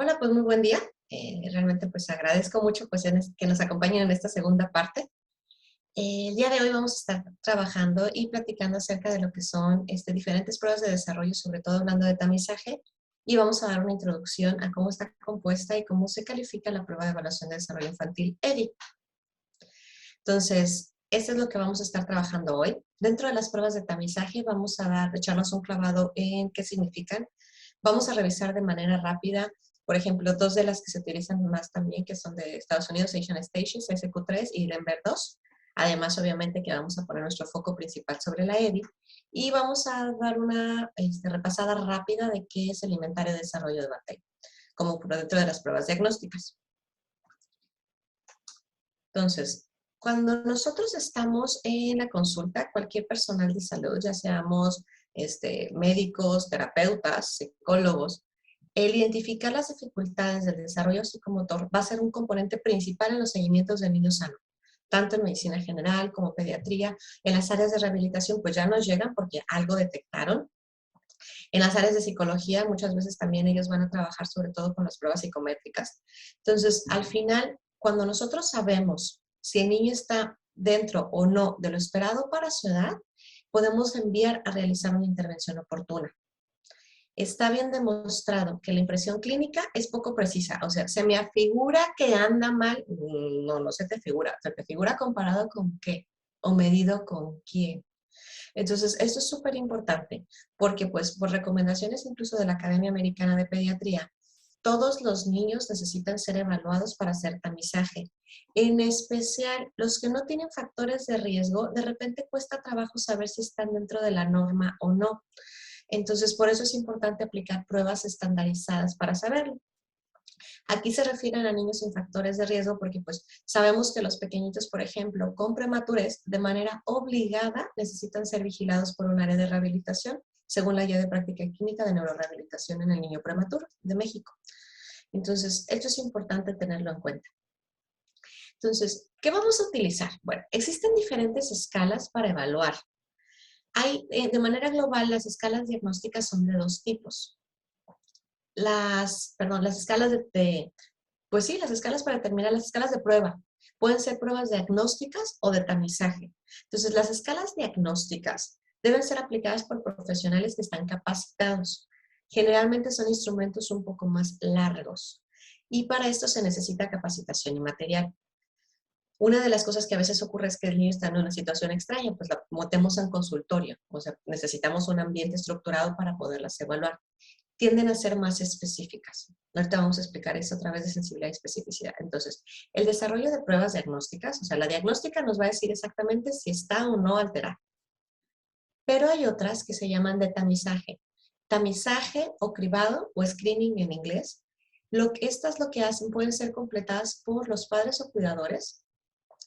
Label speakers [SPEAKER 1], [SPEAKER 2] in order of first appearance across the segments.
[SPEAKER 1] Hola, pues muy buen día. Realmente pues agradezco mucho pues que nos acompañen en esta segunda parte. El día de hoy vamos a estar trabajando y platicando acerca de lo que son diferentes pruebas de desarrollo, sobre todo hablando de tamizaje, y vamos a dar una introducción a cómo está compuesta y cómo se califica la prueba de evaluación de desarrollo infantil EDI. Entonces, esto es lo que vamos a estar trabajando hoy. Dentro de las pruebas de tamizaje vamos a echarnos un clavado en qué significan. Vamos a revisar de manera rápida, por ejemplo, dos de las que se utilizan más también, que son de Estados Unidos, Asian Stations, SQ3 y Denver 2. Además, obviamente, que vamos a poner nuestro foco principal sobre la EDI. Y vamos a dar una repasada rápida de qué es el inventario de desarrollo de batalla, como por dentro de las pruebas diagnósticas. Entonces, cuando nosotros estamos en la consulta, cualquier personal de salud, ya seamos médicos, terapeutas, psicólogos, el identificar las dificultades del desarrollo psicomotor va a ser un componente principal en los seguimientos de niños sanos, tanto en medicina general como pediatría. En las áreas de rehabilitación pues ya nos llegan porque algo detectaron. En las áreas de psicología muchas veces también ellos van a trabajar sobre todo con las pruebas psicométricas. Entonces, al final, cuando nosotros sabemos si el niño está dentro o no de lo esperado para su edad, podemos enviar a realizar una intervención oportuna. Está bien demostrado que la impresión clínica es poco precisa. O sea, se me afigura que anda mal. No, no se te figura. Se te figura comparado con qué o medido con quién. Entonces, esto es súper importante porque, pues, por recomendaciones incluso de la Academia Americana de Pediatría, todos los niños necesitan ser evaluados para hacer tamizaje. En especial, los que no tienen factores de riesgo, de repente cuesta trabajo saber si están dentro de la norma o no. Entonces, por eso es importante aplicar pruebas estandarizadas para saberlo. Aquí se refieren a niños sin factores de riesgo porque pues sabemos que los pequeñitos, por ejemplo, con prematurez, de manera obligada necesitan ser vigilados por un área de rehabilitación, según la Guía de Práctica Clínica de Neurorehabilitación en el Niño Prematuro de México. Entonces, esto es importante tenerlo en cuenta. Entonces, ¿qué vamos a utilizar? Bueno, existen diferentes escalas para evaluar. De manera global, las escalas diagnósticas son de dos tipos. Las escalas pues sí, las escalas para determinar las escalas de prueba. Pueden ser pruebas diagnósticas o de tamizaje. Entonces, las escalas diagnósticas deben ser aplicadas por profesionales que están capacitados. Generalmente son instrumentos un poco más largos y para esto se necesita capacitación y material. Una de las cosas que a veces ocurre es que el niño está en una situación extraña, pues la metemos en consultorio, o sea, necesitamos un ambiente estructurado para poderlas evaluar. Tienden a ser más específicas. Ahorita vamos a explicar eso a través de sensibilidad y especificidad. Entonces, el desarrollo de pruebas diagnósticas, o sea, la diagnóstica nos va a decir exactamente si está o no alterada. Pero hay otras que se llaman de tamizaje. Tamizaje o cribado o screening en inglés. Estas lo que hacen pueden ser completadas por los padres o cuidadores,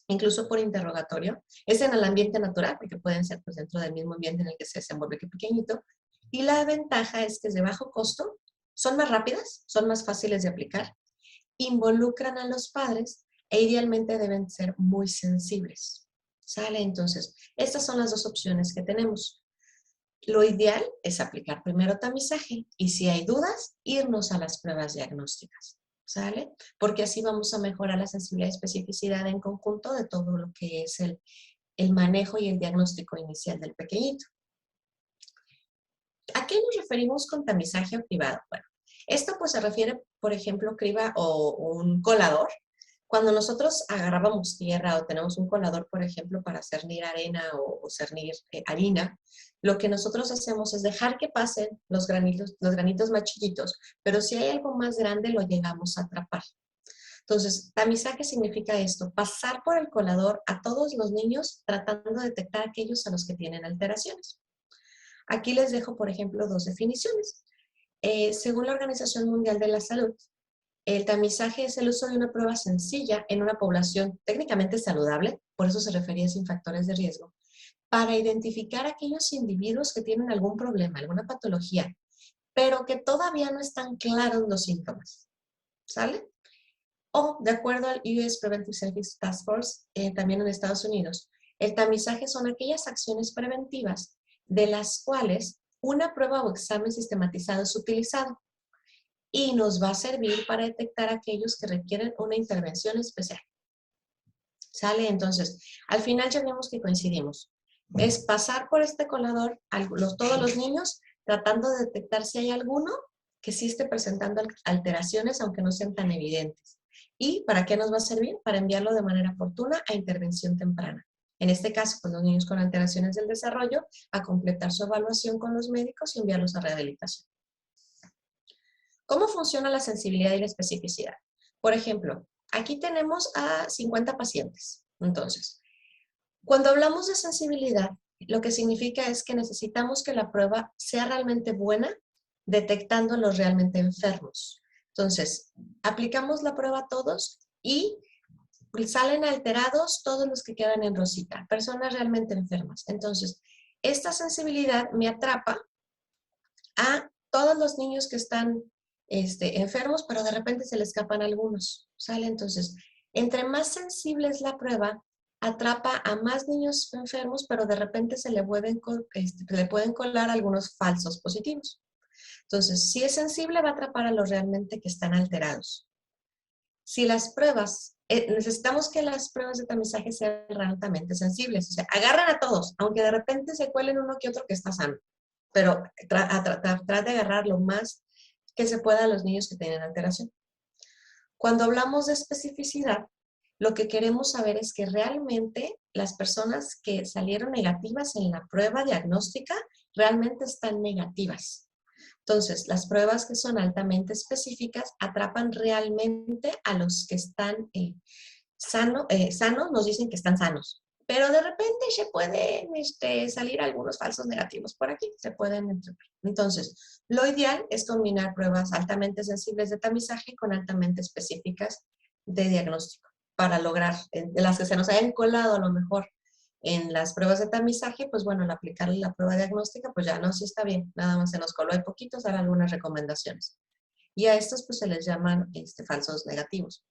[SPEAKER 1] incluso por interrogatorio. Es en el ambiente natural, porque pueden ser pues, dentro del mismo ambiente en el que se desenvuelve el pequeñito. Y la ventaja es que es de bajo costo, son más rápidas, son más fáciles de aplicar, involucran a los padres e idealmente deben ser muy sensibles. ¿Sale? Entonces, estas son las dos opciones que tenemos. Lo ideal es aplicar primero tamizaje y si hay dudas, irnos a las pruebas diagnósticas. ¿Sale? Porque así vamos a mejorar la sensibilidad y especificidad en conjunto de todo lo que es el manejo y el diagnóstico inicial del pequeñito. ¿A qué nos referimos con tamizaje o cribado? Bueno, esto pues se refiere, por ejemplo, criba o un colador. Cuando nosotros agarrábamos tierra o tenemos un colador, por ejemplo, para cernir arena o cernir harina, lo que nosotros hacemos es dejar que pasen los granitos más chiquitos, pero si hay algo más grande, lo llegamos a atrapar. Entonces, tamizaje significa esto, pasar por el colador a todos los niños tratando de detectar aquellos a los que tienen alteraciones. Aquí les dejo, por ejemplo, dos definiciones. Según la Organización Mundial de la Salud, el tamizaje es el uso de una prueba sencilla en una población técnicamente saludable, por eso se refería sin factores de riesgo, para identificar a aquellos individuos que tienen algún problema, alguna patología, pero que todavía no están claros los síntomas. ¿Sale? O, de acuerdo al US Preventive Services Task Force, también en Estados Unidos, el tamizaje son aquellas acciones preventivas de las cuales una prueba o examen sistematizado es utilizado. y nos va a servir para detectar aquellos que requieren una intervención especial. ¿Sale? Entonces, al final ya vemos que coincidimos. Es pasar por este colador todos los niños tratando de detectar si hay alguno que sí esté presentando alteraciones, aunque no sean tan evidentes. ¿Y para qué nos va a servir? Para enviarlo de manera oportuna a intervención temprana. En este caso, pues los niños con alteraciones del desarrollo, a completar su evaluación con los médicos y enviarlos a rehabilitación. ¿Cómo funciona la sensibilidad y la especificidad? Por ejemplo, aquí tenemos a 50 pacientes. Entonces, cuando hablamos de sensibilidad, lo que significa es que necesitamos que la prueba sea realmente buena, detectando a los realmente enfermos. Entonces, aplicamos la prueba a todos y salen alterados todos los que quedan en rosita, personas realmente enfermas. Entonces, esta sensibilidad me atrapa a todos los niños que están enfermos, pero de repente se le escapan algunos, ¿sale? Entonces, entre más sensible es la prueba, atrapa a más niños enfermos, pero de repente se le pueden colar algunos falsos positivos. Entonces, si es sensible, va a atrapar a los realmente que están alterados. Si las pruebas, necesitamos que las pruebas de tamizaje sean altamente sensibles, o sea, agarran a todos, aunque de repente se cuelen uno que otro que está sano, pero trata de agarrar lo más que se pueda a los niños que tienen alteración. Cuando hablamos de especificidad, lo que queremos saber es que realmente las personas que salieron negativas en la prueba diagnóstica realmente están negativas. Entonces, las pruebas que son altamente específicas atrapan realmente a los que están sanos, nos dicen que están sanos. Pero de repente se pueden salir algunos falsos negativos por aquí, se pueden. Entonces, lo ideal es combinar pruebas altamente sensibles de tamizaje con altamente específicas de diagnóstico para lograr, de las que se nos hayan colado a lo mejor en las pruebas de tamizaje, pues bueno, al aplicarle la prueba diagnóstica, pues ya no, sí está bien, nada más se nos coló de poquitos, dar algunas recomendaciones. Y a estos pues se les llaman falsos negativos.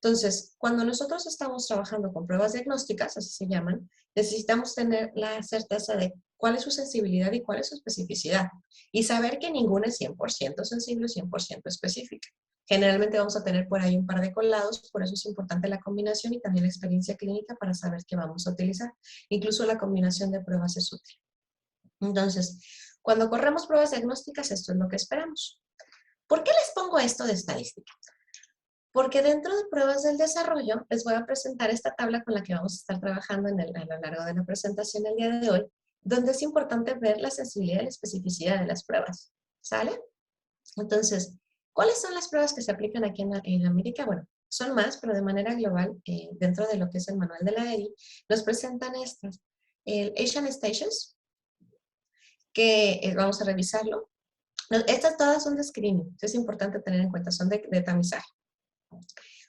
[SPEAKER 1] Entonces, cuando nosotros estamos trabajando con pruebas diagnósticas, así se llaman, necesitamos tener la certeza de cuál es su sensibilidad y cuál es su especificidad. Y saber que ninguna es 100% sensible o 100% específica. Generalmente vamos a tener por ahí un par de colados, por eso es importante la combinación y también la experiencia clínica para saber qué vamos a utilizar. Incluso la combinación de pruebas es útil. Entonces, cuando corremos pruebas diagnósticas, esto es lo que esperamos. ¿Por qué les pongo esto de estadística? Porque dentro de pruebas del desarrollo les voy a presentar esta tabla con la que vamos a estar trabajando a lo largo de la presentación el día de hoy, donde es importante ver la sensibilidad y la especificidad de las pruebas. ¿Sale? Entonces, ¿cuáles son las pruebas que se aplican aquí en América? Bueno, son más, pero de manera global, dentro de lo que es el manual de la EDI, nos presentan estas. El Asian Stations, que vamos a revisarlo. Estas todas son de screening, es importante tener en cuenta, son de tamizaje.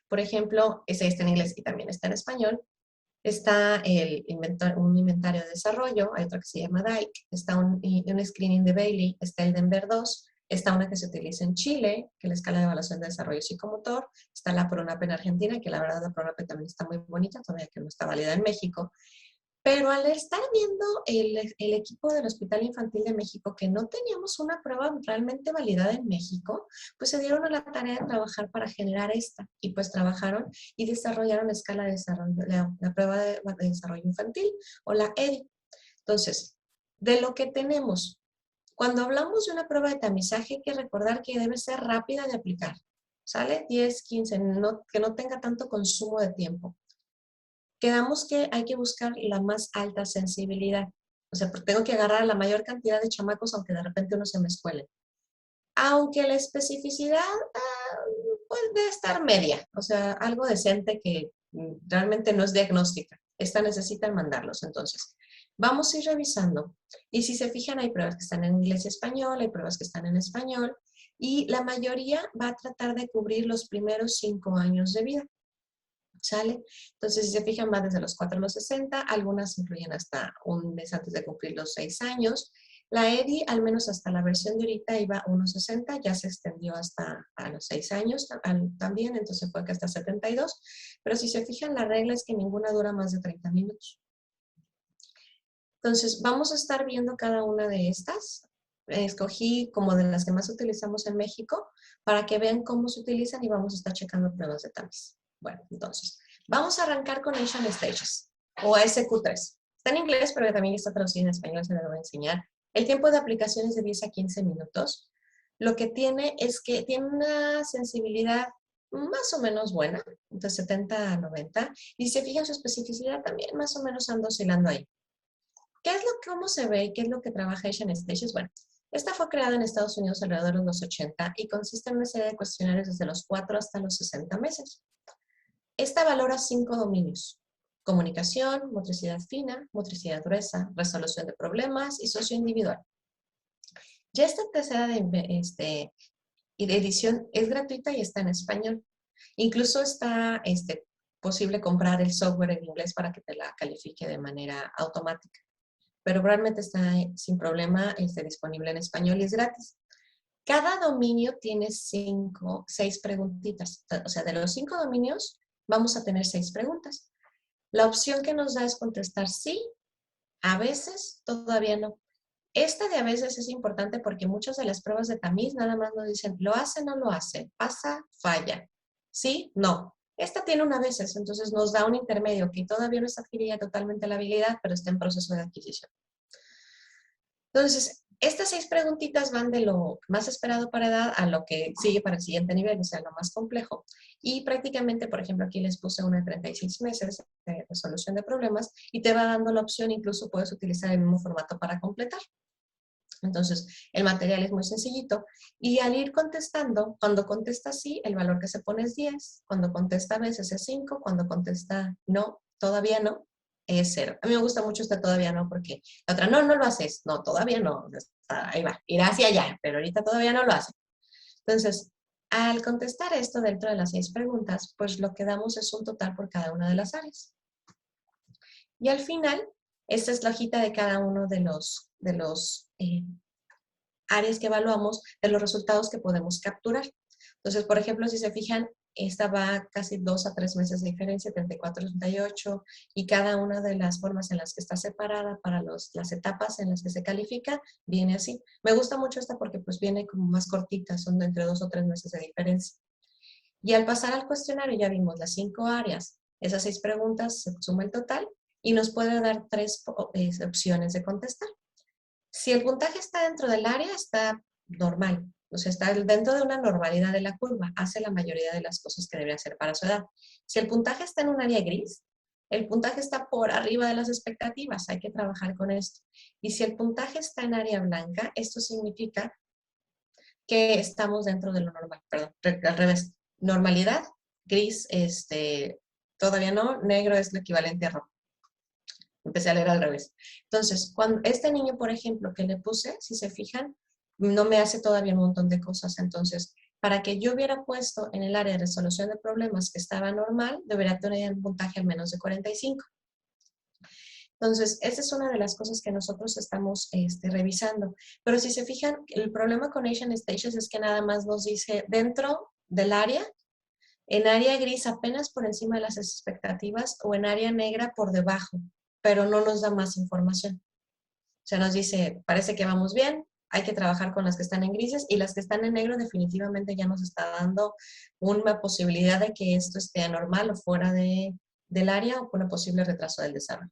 [SPEAKER 1] Por ejemplo, ese está en inglés y también está en español. Está un inventario de desarrollo, hay otro que se llama DAIC, está un screening de Bailey, está el Denver 2, está una que se utiliza en Chile, que es la escala de evaluación de desarrollo psicomotor, está la PRONAP en Argentina, que la verdad la PRONAP también está muy bonita, todavía que no está válida en México. Pero al estar viendo el equipo del Hospital Infantil de México que no teníamos una prueba realmente validada en México, pues se dieron a la tarea de trabajar para generar esta. Y pues trabajaron y desarrollaron la escala de desarrollo, la prueba de desarrollo infantil o la EDI. Entonces, de lo que tenemos, cuando hablamos de una prueba de tamizaje hay que recordar que debe ser rápida de aplicar. ¿Sale? 10, 15, que no tenga tanto consumo de tiempo. Quedamos que hay que buscar la más alta sensibilidad. O sea, tengo que agarrar a la mayor cantidad de chamacos, aunque de repente uno se me escuele. Aunque la especificidad puede estar media, o sea, algo decente que realmente no es diagnóstica. Esta necesitan mandarlos, entonces. Vamos a ir revisando. Y si se fijan, hay pruebas que están en inglés y español, hay pruebas que están en español, y la mayoría va a tratar de cubrir los primeros 5 años de vida. ¿Sale? Entonces, si se fijan, va desde los 4 a los 60, algunas incluyen hasta un mes antes de cumplir los 6 años. La EDI, al menos hasta la versión de ahorita, iba a unos 60, ya se extendió hasta a los 6 años también, entonces fue que hasta 72. Pero si se fijan, la regla es que ninguna dura más de 30 minutos. Entonces, vamos a estar viendo cada una de estas. escogí como de las que más utilizamos en México para que vean cómo se utilizan y vamos a estar checando pruebas de tamiz. Bueno, entonces, vamos a arrancar con Asian Stages o SQ3. Está en inglés, pero también está traducido en español, se lo voy a enseñar. El tiempo de aplicación es de 10 a 15 minutos. Lo que tiene es que tiene una sensibilidad más o menos buena, de 70 a 90, y si se fijan su especificidad también más o menos anda oscilando ahí. ¿Qué es cómo se ve y qué es lo que trabaja Asian Stages? Bueno, esta fue creada en Estados Unidos alrededor de los 80 y consiste en una serie de cuestionarios desde los 4 hasta los 60 meses. Esta valora 5 dominios: comunicación, motricidad fina, motricidad gruesa, resolución de problemas y socioindividual. Ya esta tercera de edición es gratuita y está en español. Incluso está posible comprar el software en inglés para que te la califique de manera automática. Pero realmente está sin problema disponible en español y es gratis. Cada dominio tiene 6 preguntitas. O sea, de los 5 dominios vamos a tener 6 preguntas. La opción que nos da es contestar sí, a veces, todavía no. Esta de a veces es importante porque muchas de las pruebas de tamiz nada más nos dicen lo hace, no lo hace, pasa, falla. Sí, no. Esta tiene un a veces, entonces nos da un intermedio que todavía no está adquirida totalmente la habilidad, pero está en proceso de adquisición. Entonces, estas 6 preguntitas van de lo más esperado para edad a lo que sigue para el siguiente nivel, o sea, lo más complejo. Y prácticamente, por ejemplo, aquí les puse una de 36 meses de resolución de problemas y te va dando la opción, incluso puedes utilizar el mismo formato para completar. Entonces, el material es muy sencillito. Y al ir contestando, cuando contesta sí, el valor que se pone es 10. Cuando contesta a veces es 5. Cuando contesta no, todavía no, es 0. A mí me gusta mucho esta todavía no, porque la otra, no, no lo haces. No, todavía no. Ahí va, irá hacia allá, pero ahorita todavía no lo hace. Entonces, al contestar esto dentro de las 6 preguntas, pues lo que damos es un total por cada una de las áreas. Y al final, esta es la hojita de cada uno de los áreas que evaluamos, de los resultados que podemos capturar. Entonces, por ejemplo, si se fijan, esta va casi 2 a 3 meses de diferencia, 34, 38, y cada una de las formas en las que está separada para las etapas en las que se califica, viene así. Me gusta mucho esta porque pues viene como más cortita, son de entre 2 o 3 meses de diferencia. Y al pasar al cuestionario ya vimos las 5 áreas, esas 6 preguntas, se suma el total y nos puede dar 3 opciones de contestar. Si el puntaje está dentro del área, está normal. O sea, está dentro de una normalidad de la curva. Hace la mayoría de las cosas que debería hacer para su edad. Si el puntaje está en un área gris, el puntaje está por arriba de las expectativas. Hay que trabajar con esto. Y si el puntaje está en área blanca, esto significa que estamos dentro de lo normal. Perdón, al revés. Normalidad, gris, todavía no, negro es lo equivalente a rojo. Empecé a leer al revés. Entonces, cuando este niño, por ejemplo, que le puse, si se fijan, no me hace todavía un montón de cosas. Entonces, para que yo hubiera puesto en el área de resolución de problemas que estaba normal, debería tener un puntaje al menos de 45. Entonces, esa es una de las cosas que nosotros estamos revisando. Pero si se fijan, el problema con Asian Stages es que nada más nos dice dentro del área, en área gris apenas por encima de las expectativas o en área negra por debajo, pero no nos da más información. O sea, nos dice, parece que vamos bien, hay que trabajar con las que están en grises y las que están en negro definitivamente ya nos está dando una posibilidad de que esto esté anormal o fuera del área o con un posible retraso del desarrollo.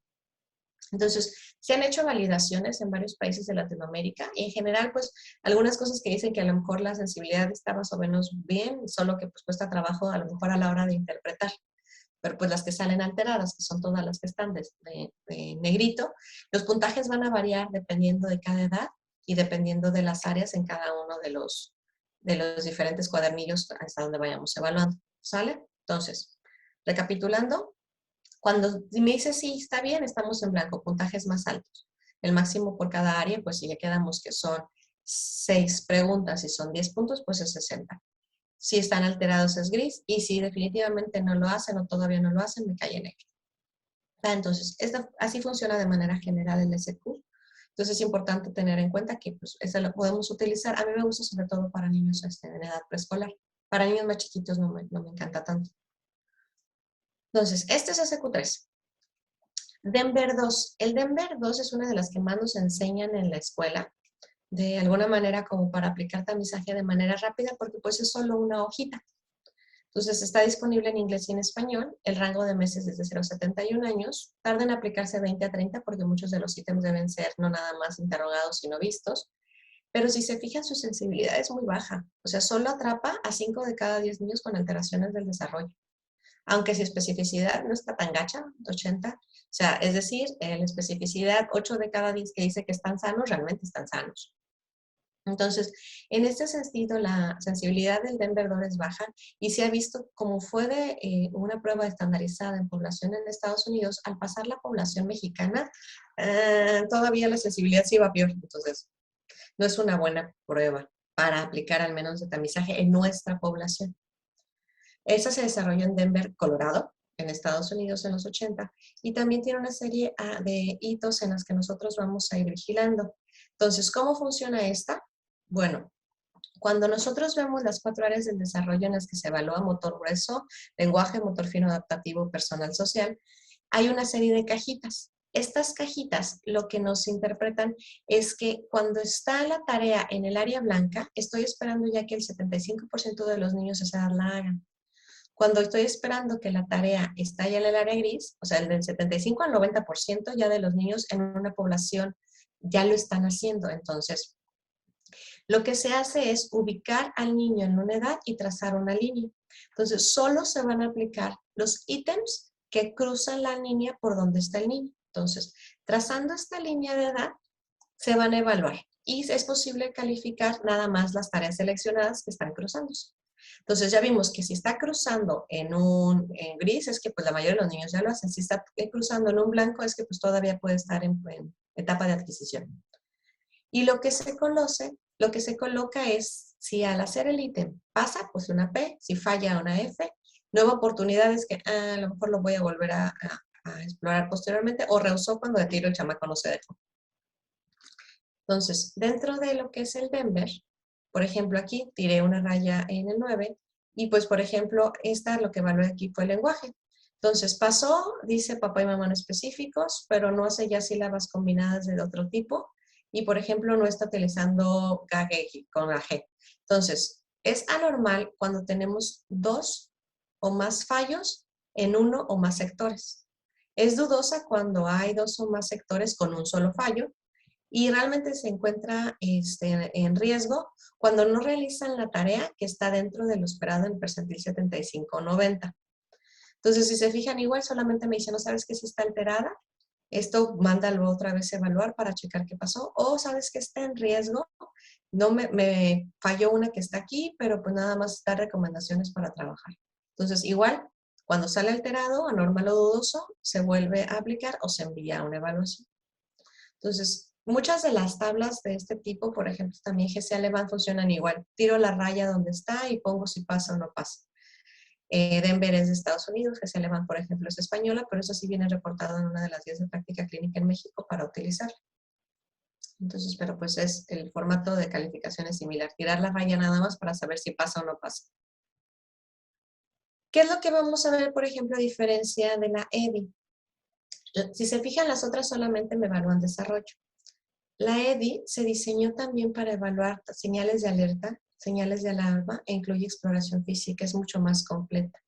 [SPEAKER 1] Entonces, se han hecho validaciones en varios países de Latinoamérica y en general, pues, algunas cosas que dicen que a lo mejor la sensibilidad está más o menos bien, solo que pues cuesta trabajo a lo mejor a la hora de interpretar. Pero pues las que salen alteradas, que son todas las que están de negrito, los puntajes van a variar dependiendo de cada edad y dependiendo de las áreas en cada uno de los diferentes cuadernillos hasta donde vayamos evaluando. ¿Sale? Entonces, recapitulando, cuando me dice sí, está bien, estamos en blanco, puntajes más altos. El máximo por cada área, pues si ya quedamos que son 6 preguntas y son 10 puntos, pues es 60. Si están alterados es gris y si definitivamente no lo hacen o todavía no lo hacen, me cae negro. Entonces, así funciona de manera general el SQ. Entonces es importante tener en cuenta que pues, eso lo podemos utilizar. A mí me gusta sobre todo para niños en edad preescolar. Para niños más chiquitos no me encanta tanto. Entonces, este es SQ3. Denver 2. El Denver 2 es una de las que más nos enseñan en la escuela. de alguna manera como para aplicar tamizaje de manera rápida, porque pues es solo una hojita. Entonces está disponible en inglés y en español, el rango de meses desde 0 a 71 años, tarda en aplicarse 20 a 30 porque muchos de los ítems deben ser no nada más interrogados sino vistos, pero si se fijan su sensibilidad es muy baja, o sea, solo atrapa a 5 de cada 10 niños con alteraciones del desarrollo, aunque su especificidad no está tan gacha, 80, o sea, es decir, la especificidad 8 de cada 10 que dice que están sanos, realmente están sanos. Entonces, en este sentido, la sensibilidad del Denver-2 es baja y se ha visto como fue de una prueba estandarizada en población en Estados Unidos, al pasar la población mexicana, todavía la sensibilidad sí va peor. Entonces, no es una buena prueba para aplicar al menos de tamizaje en nuestra población. Esa se desarrolló en Denver, Colorado, en Estados Unidos en los 80, y también tiene una serie de hitos en los que nosotros vamos a ir vigilando. Entonces, ¿cómo funciona esta? Bueno, cuando nosotros vemos las 4 áreas del desarrollo en las que se evalúa motor grueso, lenguaje, motor fino adaptativo, personal, social, hay una serie de cajitas. Estas cajitas lo que nos interpretan es que cuando está la tarea en el área blanca, estoy esperando ya que el 75% de los niños a esa edad la hagan. Cuando estoy esperando que la tarea está ya en el área gris, o sea, del 75 al 90% ya de los niños en una población ya lo están haciendo. Entonces, lo que se hace es ubicar al niño en una edad y trazar una línea. Entonces, solo se van a aplicar los ítems que cruzan la línea por donde está el niño. Entonces, trazando esta línea de edad, se van a evaluar y es posible calificar nada más las tareas seleccionadas que están cruzándose. Entonces ya vimos que si está cruzando en gris es que pues la mayoría de los niños ya lo hacen. Si está cruzando en un blanco es que pues todavía puede estar en etapa de adquisición. Y lo que se coloca es, si al hacer el ítem pasa, pues una P, si falla una F, nueva oportunidad es que a lo mejor lo voy a volver a explorar posteriormente, o rehusó cuando de tiro el chamaco no se dejó. Entonces, dentro de lo que es el Denver, por ejemplo, aquí tiré una raya en el 9 y pues, por ejemplo, esta lo que evalué aquí fue el lenguaje. Entonces, pasó, dice papá y mamá no específicos, pero no hace ya sílabas combinadas de otro tipo y, por ejemplo, no está utilizando GAG con la G. Entonces, es anormal cuando tenemos 2 o más fallos en uno o más sectores. Es dudosa cuando hay 2 o más sectores con un solo fallo y realmente se encuentra en riesgo cuando no realizan la tarea que está dentro de lo esperado en el percentil 75 o 90. Entonces, si se fijan, igual solamente me dicen, ¿no sabes que si está alterada? Esto mándalo otra vez a evaluar para checar qué pasó. O sabes que está en riesgo, no me falló una que está aquí, pero pues nada más da recomendaciones para trabajar. Entonces, igual, cuando sale alterado, anormal o dudoso, se vuelve a aplicar o se envía a una evaluación. Entonces, muchas de las tablas de este tipo, por ejemplo, también GC Alemán funcionan igual. Tiro la raya donde está y pongo si pasa o no pasa. Denver es de Estados Unidos, GC Alemán, por ejemplo, es española, pero eso sí viene reportado en una de las guías de práctica clínica en México para utilizarla. Entonces, pero pues es el formato de calificación es similar. Tirar la raya nada más para saber si pasa o no pasa. ¿Qué es lo que vamos a ver, por ejemplo, a diferencia de la EDI? Si se fijan, las otras solamente me evalúan desarrollo. La EDI se diseñó también para evaluar señales de alerta, señales de alarma e incluye exploración física, es mucho más completa.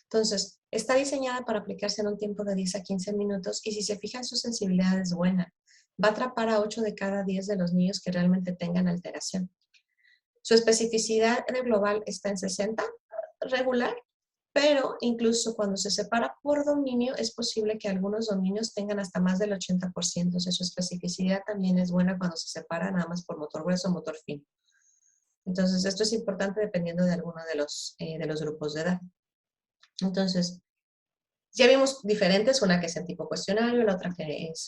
[SPEAKER 1] Entonces, está diseñada para aplicarse en un tiempo de 10 a 15 minutos y si se fijan su sensibilidad es buena. Va a atrapar a 8 de cada 10 de los niños que realmente tengan alteración. Su especificidad en el global está en 60, regular, pero incluso cuando se separa por dominio, es posible que algunos dominios tengan hasta más del 80%. O sea, su especificidad también es buena cuando se separa nada más por motor grueso o motor fino. Entonces, esto es importante dependiendo de alguno de los grupos de edad. Entonces, ya vimos diferentes, una que es el tipo cuestionario, la otra que es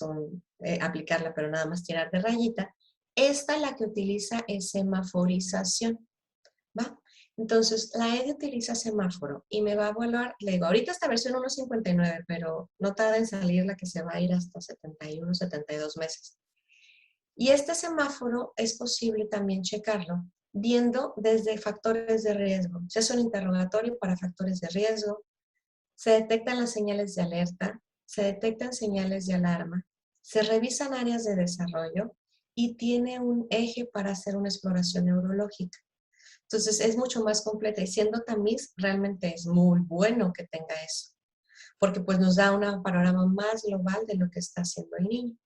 [SPEAKER 1] aplicarla pero nada más tirar de rayita. Esta la que utiliza es semaforización, ¿va? Entonces, la EDI utiliza semáforo y me va a evaluar, le digo, ahorita está versión 1.59, pero no tarda en salir la que se va a ir hasta 71, 72 meses. Y este semáforo es posible también checarlo viendo desde factores de riesgo. Se hace un interrogatorio para factores de riesgo, se detectan las señales de alerta, se detectan señales de alarma, se revisan áreas de desarrollo y tiene un eje para hacer una exploración neurológica. Entonces es mucho más completa y siendo tamiz realmente es muy bueno que tenga eso, porque pues nos da un panorama más global de lo que está haciendo el niño.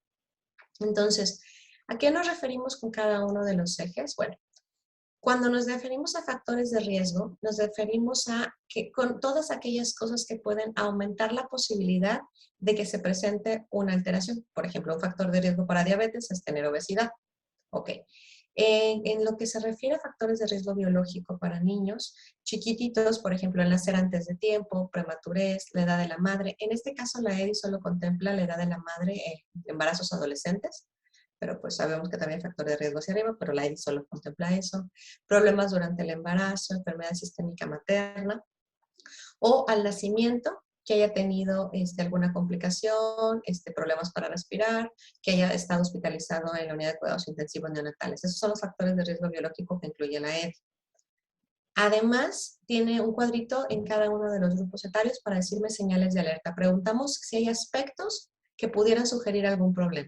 [SPEAKER 1] Entonces, ¿a qué nos referimos con cada uno de los ejes? Bueno, cuando nos referimos a factores de riesgo, nos referimos a que con todas aquellas cosas que pueden aumentar la posibilidad de que se presente una alteración. Por ejemplo, un factor de riesgo para diabetes es tener obesidad. Ok. En lo que se refiere a factores de riesgo biológico para niños chiquititos, por ejemplo, el nacer antes de tiempo, prematurez, la edad de la madre. En este caso, la EDI solo contempla la edad de la madre en embarazos adolescentes, pero pues sabemos que también hay factor de riesgo hacia arriba, pero la EDI solo contempla eso. Problemas durante el embarazo, enfermedad sistémica materna, o al nacimiento, que haya tenido alguna complicación, problemas para respirar, que haya estado hospitalizado en la unidad de cuidados intensivos neonatales. Esos son los factores de riesgo biológico que incluye la EDI. Además, tiene un cuadrito en cada uno de los grupos etarios para decirme señales de alerta. Preguntamos si hay aspectos que pudieran sugerir algún problema.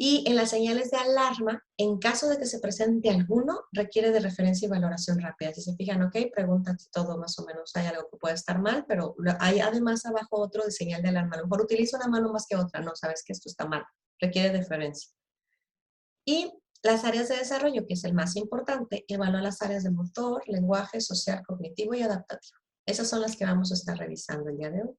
[SPEAKER 1] Y en las señales de alarma, en caso de que se presente alguno, requiere de referencia y valoración rápida. Si se fijan, ok, preguntan si todo más o menos hay algo que puede estar mal, pero hay además abajo otro de señal de alarma. A lo mejor utiliza una mano más que otra, no, sabes que esto está mal, requiere de referencia. Y las áreas de desarrollo, que es el más importante, evalúa las áreas de motor, lenguaje, social, cognitivo y adaptativo. Esas son las que vamos a estar revisando el día de hoy.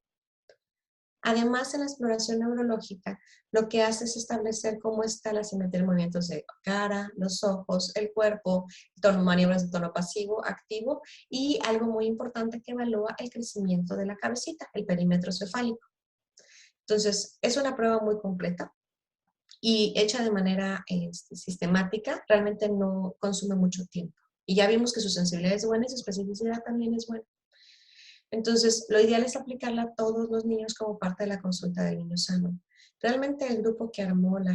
[SPEAKER 1] Además, en la exploración neurológica, lo que hace es establecer cómo está la simetría de movimientos de cara, los ojos, el cuerpo, maniobras de tono pasivo, activo, y algo muy importante que evalúa el crecimiento de la cabecita, el perímetro cefálico. Entonces, es una prueba muy completa y hecha de manera sistemática, realmente no consume mucho tiempo. Y ya vimos que su sensibilidad es buena y su especificidad también es buena. Entonces, lo ideal es aplicarla a todos los niños como parte de la consulta del niño sano. Realmente el grupo que armó la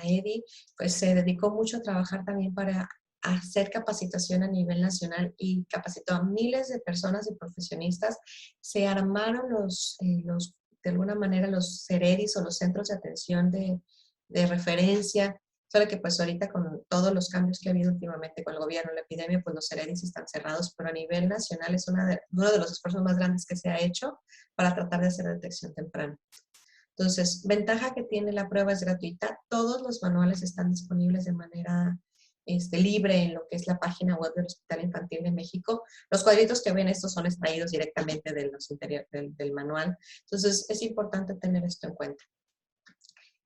[SPEAKER 1] EDI, pues se dedicó mucho a trabajar también para hacer capacitación a nivel nacional y capacitó a miles de personas y profesionistas. Se armaron de alguna manera, los CEREDIs o los centros de atención de referencia. Solo que pues ahorita con todos los cambios que ha habido últimamente con el gobierno, la epidemia, pues los CEREDIs están cerrados, pero a nivel nacional es uno de los esfuerzos más grandes que se ha hecho para tratar de hacer detección temprana. Entonces, ventaja que tiene la prueba es gratuita. Todos los manuales están disponibles de manera libre en lo que es la página web del Hospital Infantil de México. Los cuadritos que ven estos son extraídos directamente de los del manual. Entonces, es importante tener esto en cuenta.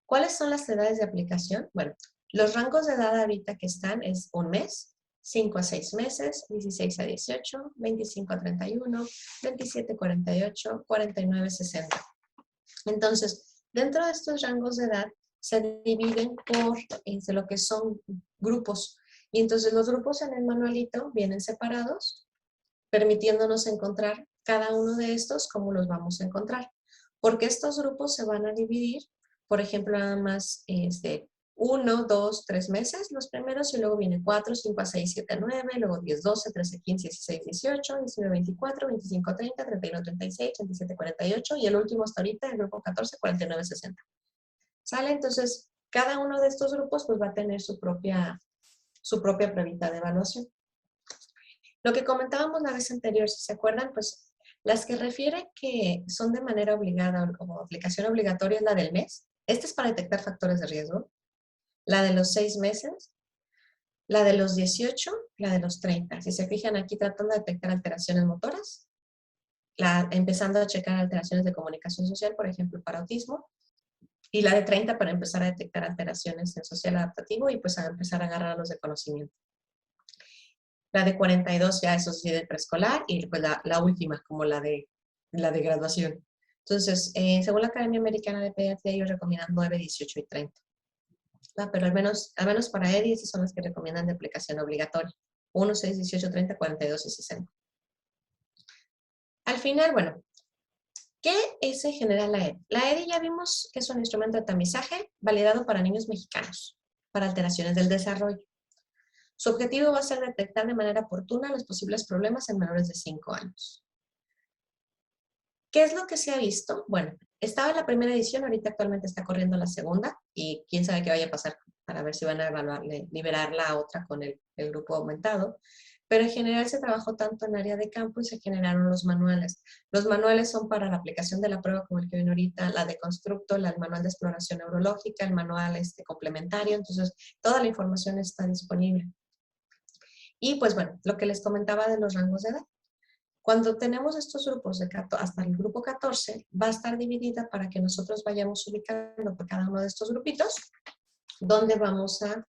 [SPEAKER 1] ¿Cuáles son las edades de aplicación? Bueno, los rangos de edad ahorita que están es 1 mes, 5 a 6 meses, 16 a 18, 25 a 31, 27 a 48, 49 a 60. Entonces, dentro de estos rangos de edad se dividen por lo que son grupos. Y entonces los grupos en el manualito vienen separados, permitiéndonos encontrar cada uno de estos, cómo los vamos a encontrar. Porque estos grupos se van a dividir, por ejemplo, nada más 1, 2, 3 meses los primeros, y luego viene 4, 5 a 6, 7 a 9, luego 10, 12, 13, 15, 16, 18, 19, 24, 25, 30, 31, 36, 37, 48, y el último hasta ahorita, el grupo 14, 49, 60. ¿Sale? Entonces, cada uno de estos grupos pues va a tener su propia pruebita de evaluación. Lo que comentábamos la vez anterior, si se acuerdan, pues las que refiere que son de manera obligada o aplicación obligatoria es la del mes. Este es para detectar factores de riesgo. La de los 6 meses, la de los 18, la de los 30. Si se fijan aquí tratando de detectar alteraciones motoras, empezando a checar alteraciones de comunicación social, por ejemplo, para autismo, y la de 30 para empezar a detectar alteraciones en social adaptativo y pues a empezar a agarrar los de conocimiento. La de 42 ya eso sí de preescolar y pues la última como la de graduación. Entonces, según la Academia Americana de Pediatría, ellos recomiendan 9, 18 y 30. Pero al menos para EDI, esas son las que recomiendan de aplicación obligatoria. 1, 6, 18, 30, 42 y 60. Al final, bueno, ¿qué es en general la EDI? La EDI ya vimos que es un instrumento de tamizaje validado para niños mexicanos, para alteraciones del desarrollo. Su objetivo va a ser detectar de manera oportuna los posibles problemas en menores de 5 años. ¿Qué es lo que se ha visto? Bueno, Estaba en la primera edición, ahorita actualmente está corriendo la segunda y quién sabe qué vaya a pasar para ver si van a evaluarle, liberar la otra con el grupo aumentado. Pero en general se trabajó tanto en área de campo y se generaron los manuales. Los manuales son para la aplicación de la prueba como el que viene ahorita, la de constructo, el manual de exploración neurológica, el manual complementario, entonces toda la información está disponible. Y pues bueno, lo que les comentaba de los rangos de edad. Cuando tenemos estos grupos hasta el grupo 14, va a estar dividida para que nosotros vayamos ubicando por cada uno de estos grupitos, donde vamos a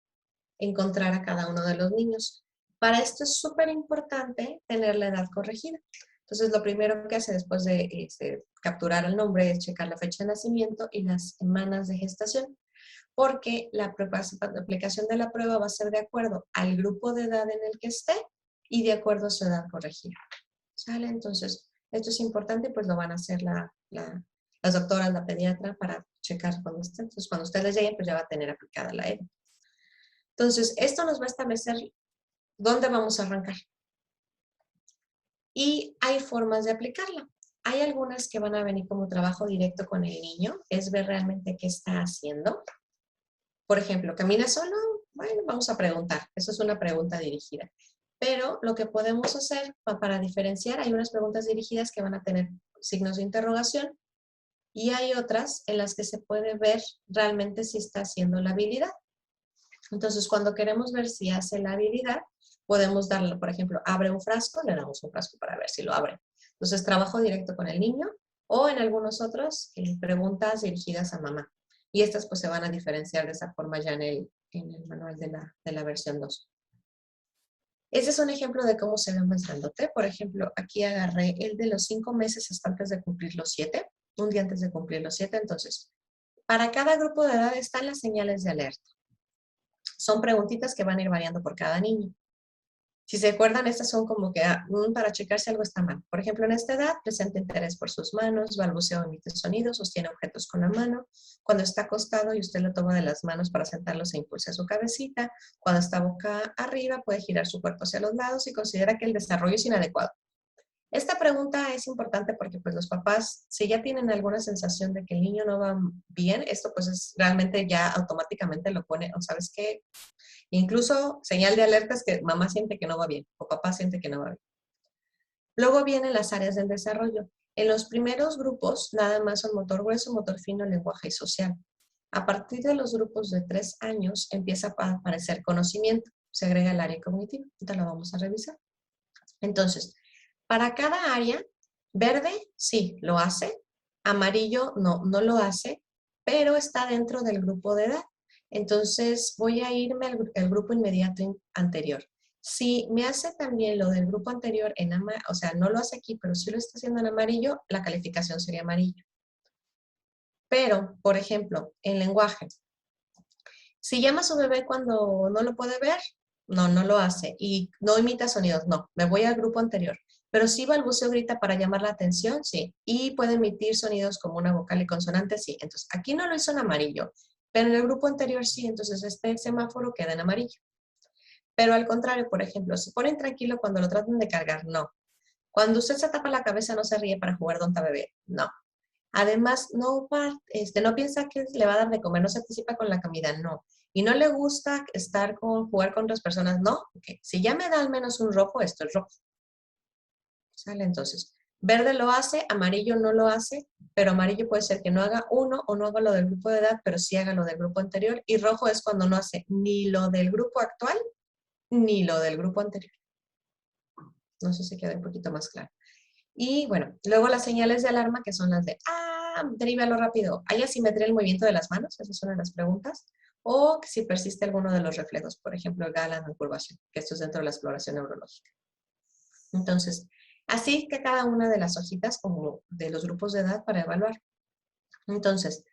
[SPEAKER 1] encontrar a cada uno de los niños. Para esto es súper importante tener la edad corregida. Entonces, lo primero que hace después de capturar el nombre es checar la fecha de nacimiento y las semanas de gestación, porque la aplicación de la prueba va a ser de acuerdo al grupo de edad en el que esté y de acuerdo a su edad corregida. ¿Sale? Entonces, esto es importante, pues lo van a hacer las doctoras, la pediatra, para checar cuando estén. Entonces, cuando ustedes lleguen, pues ya va a tener aplicada la EVA. Entonces, esto nos va a establecer dónde vamos a arrancar. Y hay formas de aplicarla. Hay algunas que van a venir como trabajo directo con el niño, es ver realmente qué está haciendo. Por ejemplo, ¿camina solo? Bueno, vamos a preguntar. Eso es una pregunta dirigida. Pero lo que podemos hacer para diferenciar, hay unas preguntas dirigidas que van a tener signos de interrogación y hay otras en las que se puede ver realmente si está haciendo la habilidad. Entonces, cuando queremos ver si hace la habilidad, podemos darle, por ejemplo, abre un frasco, le damos un frasco para ver si lo abre. Entonces, trabajo directo con el niño o en algunos otros, preguntas dirigidas a mamá. Y estas pues se van a diferenciar de esa forma ya en el manual de la versión 2. Ese es un ejemplo de cómo se ve más grandote. Por ejemplo, aquí agarré el de los 5 meses hasta antes de cumplir los 7, un día antes de cumplir los 7. Entonces, para cada grupo de edad están las señales de alerta. Son preguntitas que van a ir variando por cada niño. Si se acuerdan, estas son como que para checar si algo está mal. Por ejemplo, en esta edad, presenta interés por sus manos, balbucea o emite sonidos, sostiene objetos con la mano. Cuando está acostado y usted lo toma de las manos para sentarlo, se impulsa su cabecita. Cuando está boca arriba, puede girar su cuerpo hacia los lados y considera que el desarrollo es inadecuado. Esta pregunta es importante porque pues los papás, si ya tienen alguna sensación de que el niño no va bien, esto pues es realmente ya automáticamente lo pone, o sabes qué, incluso señal de alerta es que mamá siente que no va bien o papá siente que no va bien. Luego vienen las áreas del desarrollo. En los primeros grupos nada más son motor grueso, motor fino, lenguaje y social. A partir de los grupos de 3 años empieza a aparecer conocimiento, se agrega el área cognitiva. Ahorita lo vamos a revisar. Entonces, para cada área, verde sí, lo hace, amarillo no lo hace, pero está dentro del grupo de edad. Entonces voy a irme al grupo inmediato anterior. Si me hace también lo del grupo anterior en amarillo, o sea, no lo hace aquí, pero sí lo está haciendo en amarillo, la calificación sería amarillo. Pero, por ejemplo, en lenguaje, si llama a su bebé cuando no lo puede ver, no lo hace. Y no imita sonidos, no. Me voy al grupo anterior. Pero sí balbuceo, grita para llamar la atención, sí. Y puede emitir sonidos como una vocal y consonante, sí. Entonces, aquí no lo hizo en amarillo, pero en el grupo anterior sí. Entonces, este semáforo queda en amarillo. Pero al contrario, por ejemplo, se ponen tranquilo cuando lo tratan de cargar, no. Cuando usted se tapa la cabeza, no se ríe para jugar donta bebé, no. Además, no piensa que le va a dar de comer, no se anticipa con la comida, no. Y no le gusta jugar con otras personas, no. Okay. Si ya me da al menos un rojo, esto es rojo. ¿Sale? Entonces, verde lo hace, amarillo no lo hace, pero amarillo puede ser que no haga uno o no haga lo del grupo de edad, pero sí haga lo del grupo anterior. Y rojo es cuando no hace ni lo del grupo actual, ni lo del grupo anterior. No sé si queda un poquito más claro. Y bueno, luego las señales de alarma, que son las de, derívalo rápido. ¿Hay asimetría en el movimiento de las manos? Esas son las preguntas. O si persiste alguno de los reflejos, por ejemplo, el Galán o curvación, que esto es dentro de la exploración neurológica. Entonces, así que cada una de las hojitas como de los grupos de edad para evaluar. Entonces,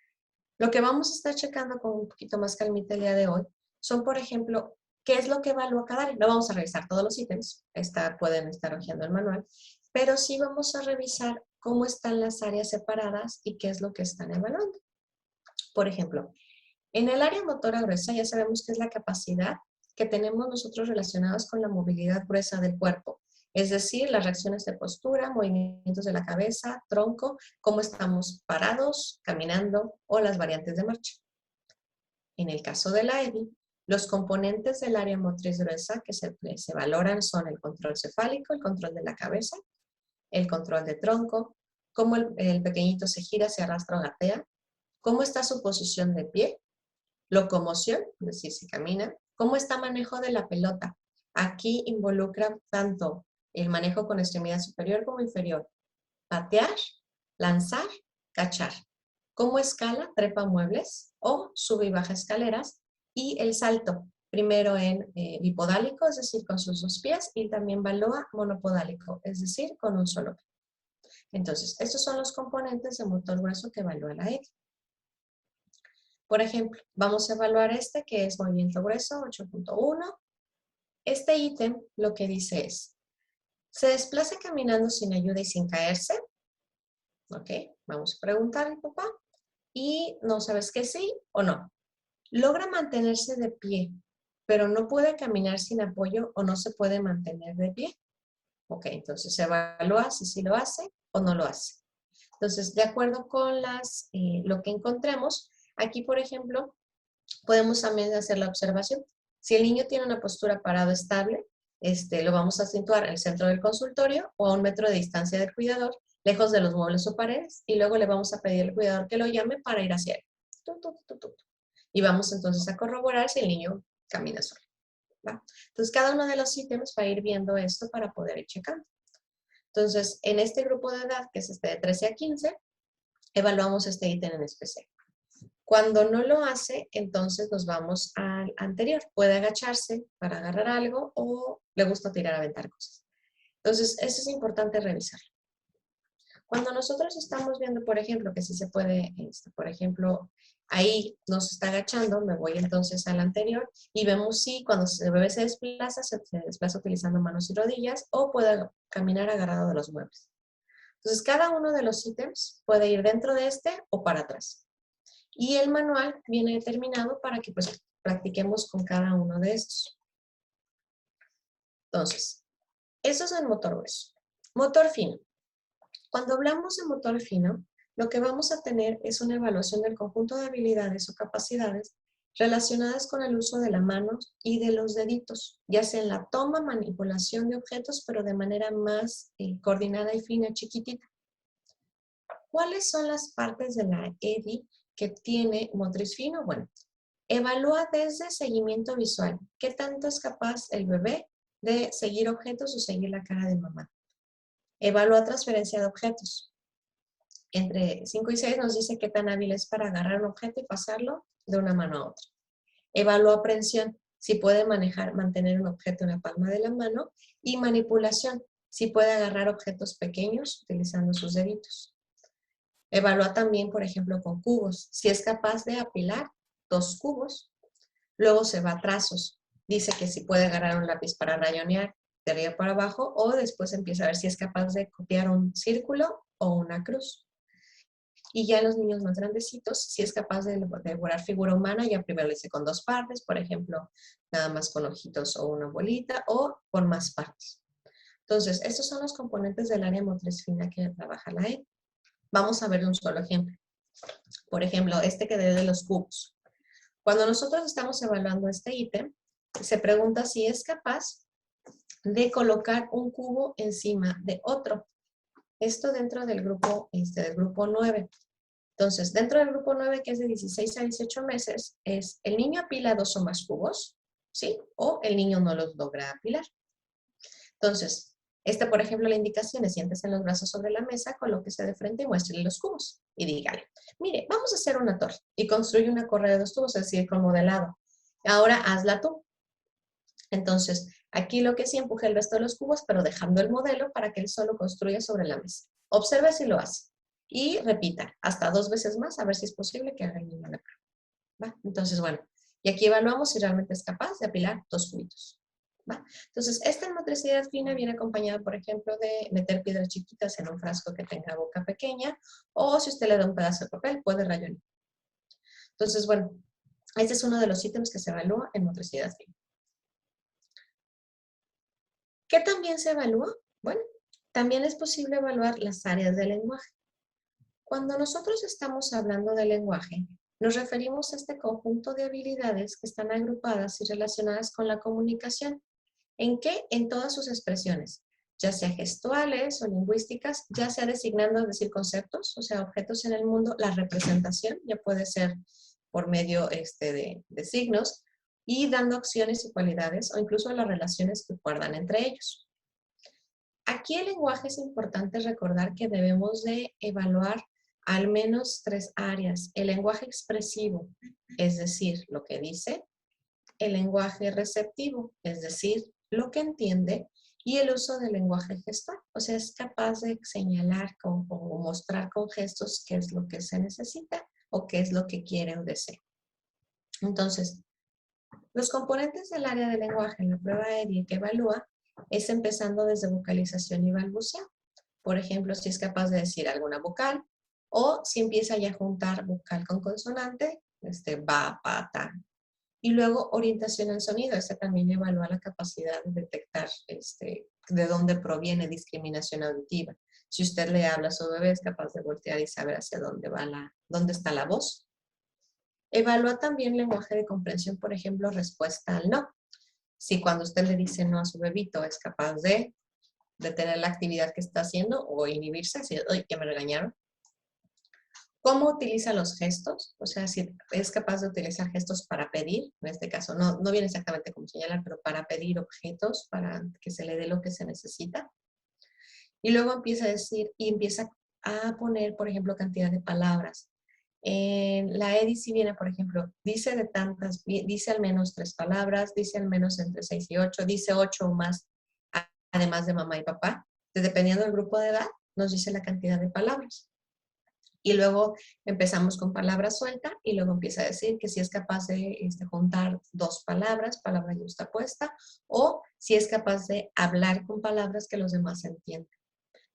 [SPEAKER 1] lo que vamos a estar checando con un poquito más calmita el día de hoy son, por ejemplo, qué es lo que evalúa cada área. No vamos a revisar todos los ítems, pueden estar hojeando el manual, pero sí vamos a revisar cómo están las áreas separadas y qué es lo que están evaluando. Por ejemplo, en el área motora gruesa ya sabemos que es la capacidad que tenemos nosotros relacionados con la movilidad gruesa del cuerpo. Es decir, las reacciones de postura, movimientos de la cabeza, tronco, cómo estamos parados, caminando o las variantes de marcha. En el caso de la EDI, los componentes del área motriz gruesa que se valoran son el control cefálico, el control de la cabeza, el control de tronco, cómo el pequeñito se gira, se arrastra o gatea, cómo está su posición de pie, locomoción, es decir, si camina, cómo está manejo de la pelota. Aquí involucra tanto el manejo con extremidad superior como inferior, patear, lanzar, cachar. Cómo escala, trepa muebles o sube y baja escaleras. Y el salto, primero en bipodálico, es decir, con sus dos pies, y también balboa monopodálico, es decir, con un solo pie. Entonces, estos son los componentes de motor grueso que evalúa la EDI. Por ejemplo, vamos a evaluar este que es movimiento grueso 8.1. Este ítem lo que dice es, ¿se desplaza caminando sin ayuda y sin caerse? Ok, vamos a preguntarle, papá. Y no sabes que sí o no. Logra mantenerse de pie, pero no puede caminar sin apoyo o no se puede mantener de pie. Ok, entonces se evalúa si sí lo hace o no lo hace. Entonces, de acuerdo con lo que encontremos, aquí, por ejemplo, podemos también hacer la observación. Si el niño tiene una postura parado estable, lo vamos a situar en el centro del consultorio o a 1 metro de distancia del cuidador, lejos de los muebles o paredes, y luego le vamos a pedir al cuidador que lo llame para ir hacia él. Y vamos entonces a corroborar si el niño camina solo. ¿Va? Entonces, cada uno de los ítems va a ir viendo esto para poder ir checando. Entonces, en este grupo de edad, que es de 13 a 15, evaluamos este ítem en especial. Cuando no lo hace, entonces nos vamos al anterior. Puede agacharse para agarrar algo o le gusta tirar a aventar cosas. Entonces, eso es importante revisarlo. Cuando nosotros estamos viendo, por ejemplo, que sí se puede, por ejemplo, ahí nos está agachando, me voy entonces al anterior y vemos si cuando el bebé se desplaza utilizando manos y rodillas o puede caminar agarrado de los muebles. Entonces, cada uno de los ítems puede ir dentro de este o para atrás. Y el manual viene determinado para que pues practiquemos con cada uno de estos. Entonces, eso es el motor grueso. Motor fino. Cuando hablamos de motor fino, lo que vamos a tener es una evaluación del conjunto de habilidades o capacidades relacionadas con el uso de la mano y de los deditos, ya sea en la toma, manipulación de objetos, pero de manera más coordinada y fina, chiquitita. ¿Cuáles son las partes de la EDI que tiene motriz fino? Bueno, evalúa desde seguimiento visual. ¿Qué tanto es capaz el bebé de seguir objetos o seguir la cara de mamá? Evalúa transferencia de objetos. Entre 5 y 6 nos dice qué tan hábil es para agarrar un objeto y pasarlo de una mano a otra. Evalúa aprehensión, si puede mantener un objeto en la palma de la mano. Y manipulación, si puede agarrar objetos pequeños utilizando sus deditos. Evalúa también, por ejemplo, con cubos, si es capaz de apilar 2 cubos. Luego se va a trazos. Dice que si puede agarrar un lápiz para rayonear de arriba para abajo o después empieza a ver si es capaz de copiar un círculo o una cruz. Y ya en los niños más grandecitos, si es capaz de elaborar figura humana, ya primero lo hice con 2 partes, por ejemplo, nada más con ojitos o una bolita o con más partes. Entonces, estos son los componentes del área motriz fina que trabaja la E. Vamos a ver un solo ejemplo. Por ejemplo, este que de los cubos. Cuando nosotros estamos evaluando este ítem, se pregunta si es capaz de colocar un cubo encima de otro. Esto dentro del grupo 9. Entonces, dentro del grupo 9, que es de 16 a 18 meses, es el niño apila 2 o más cubos, ¿sí? O el niño no los logra apilar. Entonces, por ejemplo, la indicación es siéntese en los brazos sobre la mesa, colóquese de frente y muéstrele los cubos. Y dígale, mire, vamos a hacer una torre. Y construye una correa de 2 tubos, es decir, con modelado. Ahora hazla tú. Entonces, aquí lo que sí empuje el resto de los cubos, pero dejando el modelo para que él solo construya sobre la mesa. Observe si lo hace. Y repita hasta 2 veces más, a ver si es posible que haga el mismo la prueba. ¿Va? Entonces, bueno, y aquí evaluamos si realmente es capaz de apilar 2 cubitos. ¿Va? Entonces, esta motricidad fina viene acompañada, por ejemplo, de meter piedras chiquitas en un frasco que tenga boca pequeña, o si usted le da un pedazo de papel, puede rayonear. Entonces, bueno, este es uno de los ítems que se evalúa en motricidad fina. ¿Qué también se evalúa? Bueno, también es posible evaluar las áreas del lenguaje. Cuando nosotros estamos hablando de lenguaje, nos referimos a este conjunto de habilidades que están agrupadas y relacionadas con la comunicación. ¿En qué? En todas sus expresiones, ya sea gestuales o lingüísticas, ya sea designando, es decir, conceptos, o sea, objetos en el mundo, la representación ya puede ser por medio de signos, y dando acciones y cualidades o incluso las relaciones que guardan entre ellos. Aquí el lenguaje es importante recordar que debemos de evaluar al menos 3 áreas. El lenguaje expresivo, es decir, lo que dice; el lenguaje receptivo, es decir, lo que entiende; y el uso del lenguaje gestual, o sea, es capaz de señalar o mostrar con gestos qué es lo que se necesita o qué es lo que quiere o desea. Entonces, los componentes del área del lenguaje en la prueba EDI que evalúa es empezando desde vocalización y balbuceo. Por ejemplo, si es capaz de decir alguna vocal o si empieza ya a juntar vocal con consonante, ba, pa, ta. Y luego orientación al sonido. Este también evalúa la capacidad de detectar de dónde proviene discriminación auditiva. Si usted le habla a su bebé, es capaz de voltear y saber hacia dónde va dónde está la voz. Evalúa también lenguaje de comprensión, por ejemplo, respuesta al no. Si cuando usted le dice no a su bebito es capaz de detener la actividad que está haciendo o inhibirse, así, ¡ay, que me regañaron! ¿Cómo utiliza los gestos? O sea, si es capaz de utilizar gestos para pedir, en este caso no viene exactamente como señalar, pero para pedir objetos, para que se le dé lo que se necesita. Y luego empieza a decir y empieza a poner, por ejemplo, cantidad de palabras. En la EDI si viene, por ejemplo, dice de tantas, dice al menos 3 palabras, dice al menos entre 6 y 8, dice 8 o más, además de mamá y papá. Dependiendo del grupo de edad, nos dice la cantidad de palabras. Y luego empezamos con palabra suelta y luego empieza a decir que si es capaz de juntar 2 palabras, palabra yuxtapuesta, o si es capaz de hablar con palabras que los demás entiendan.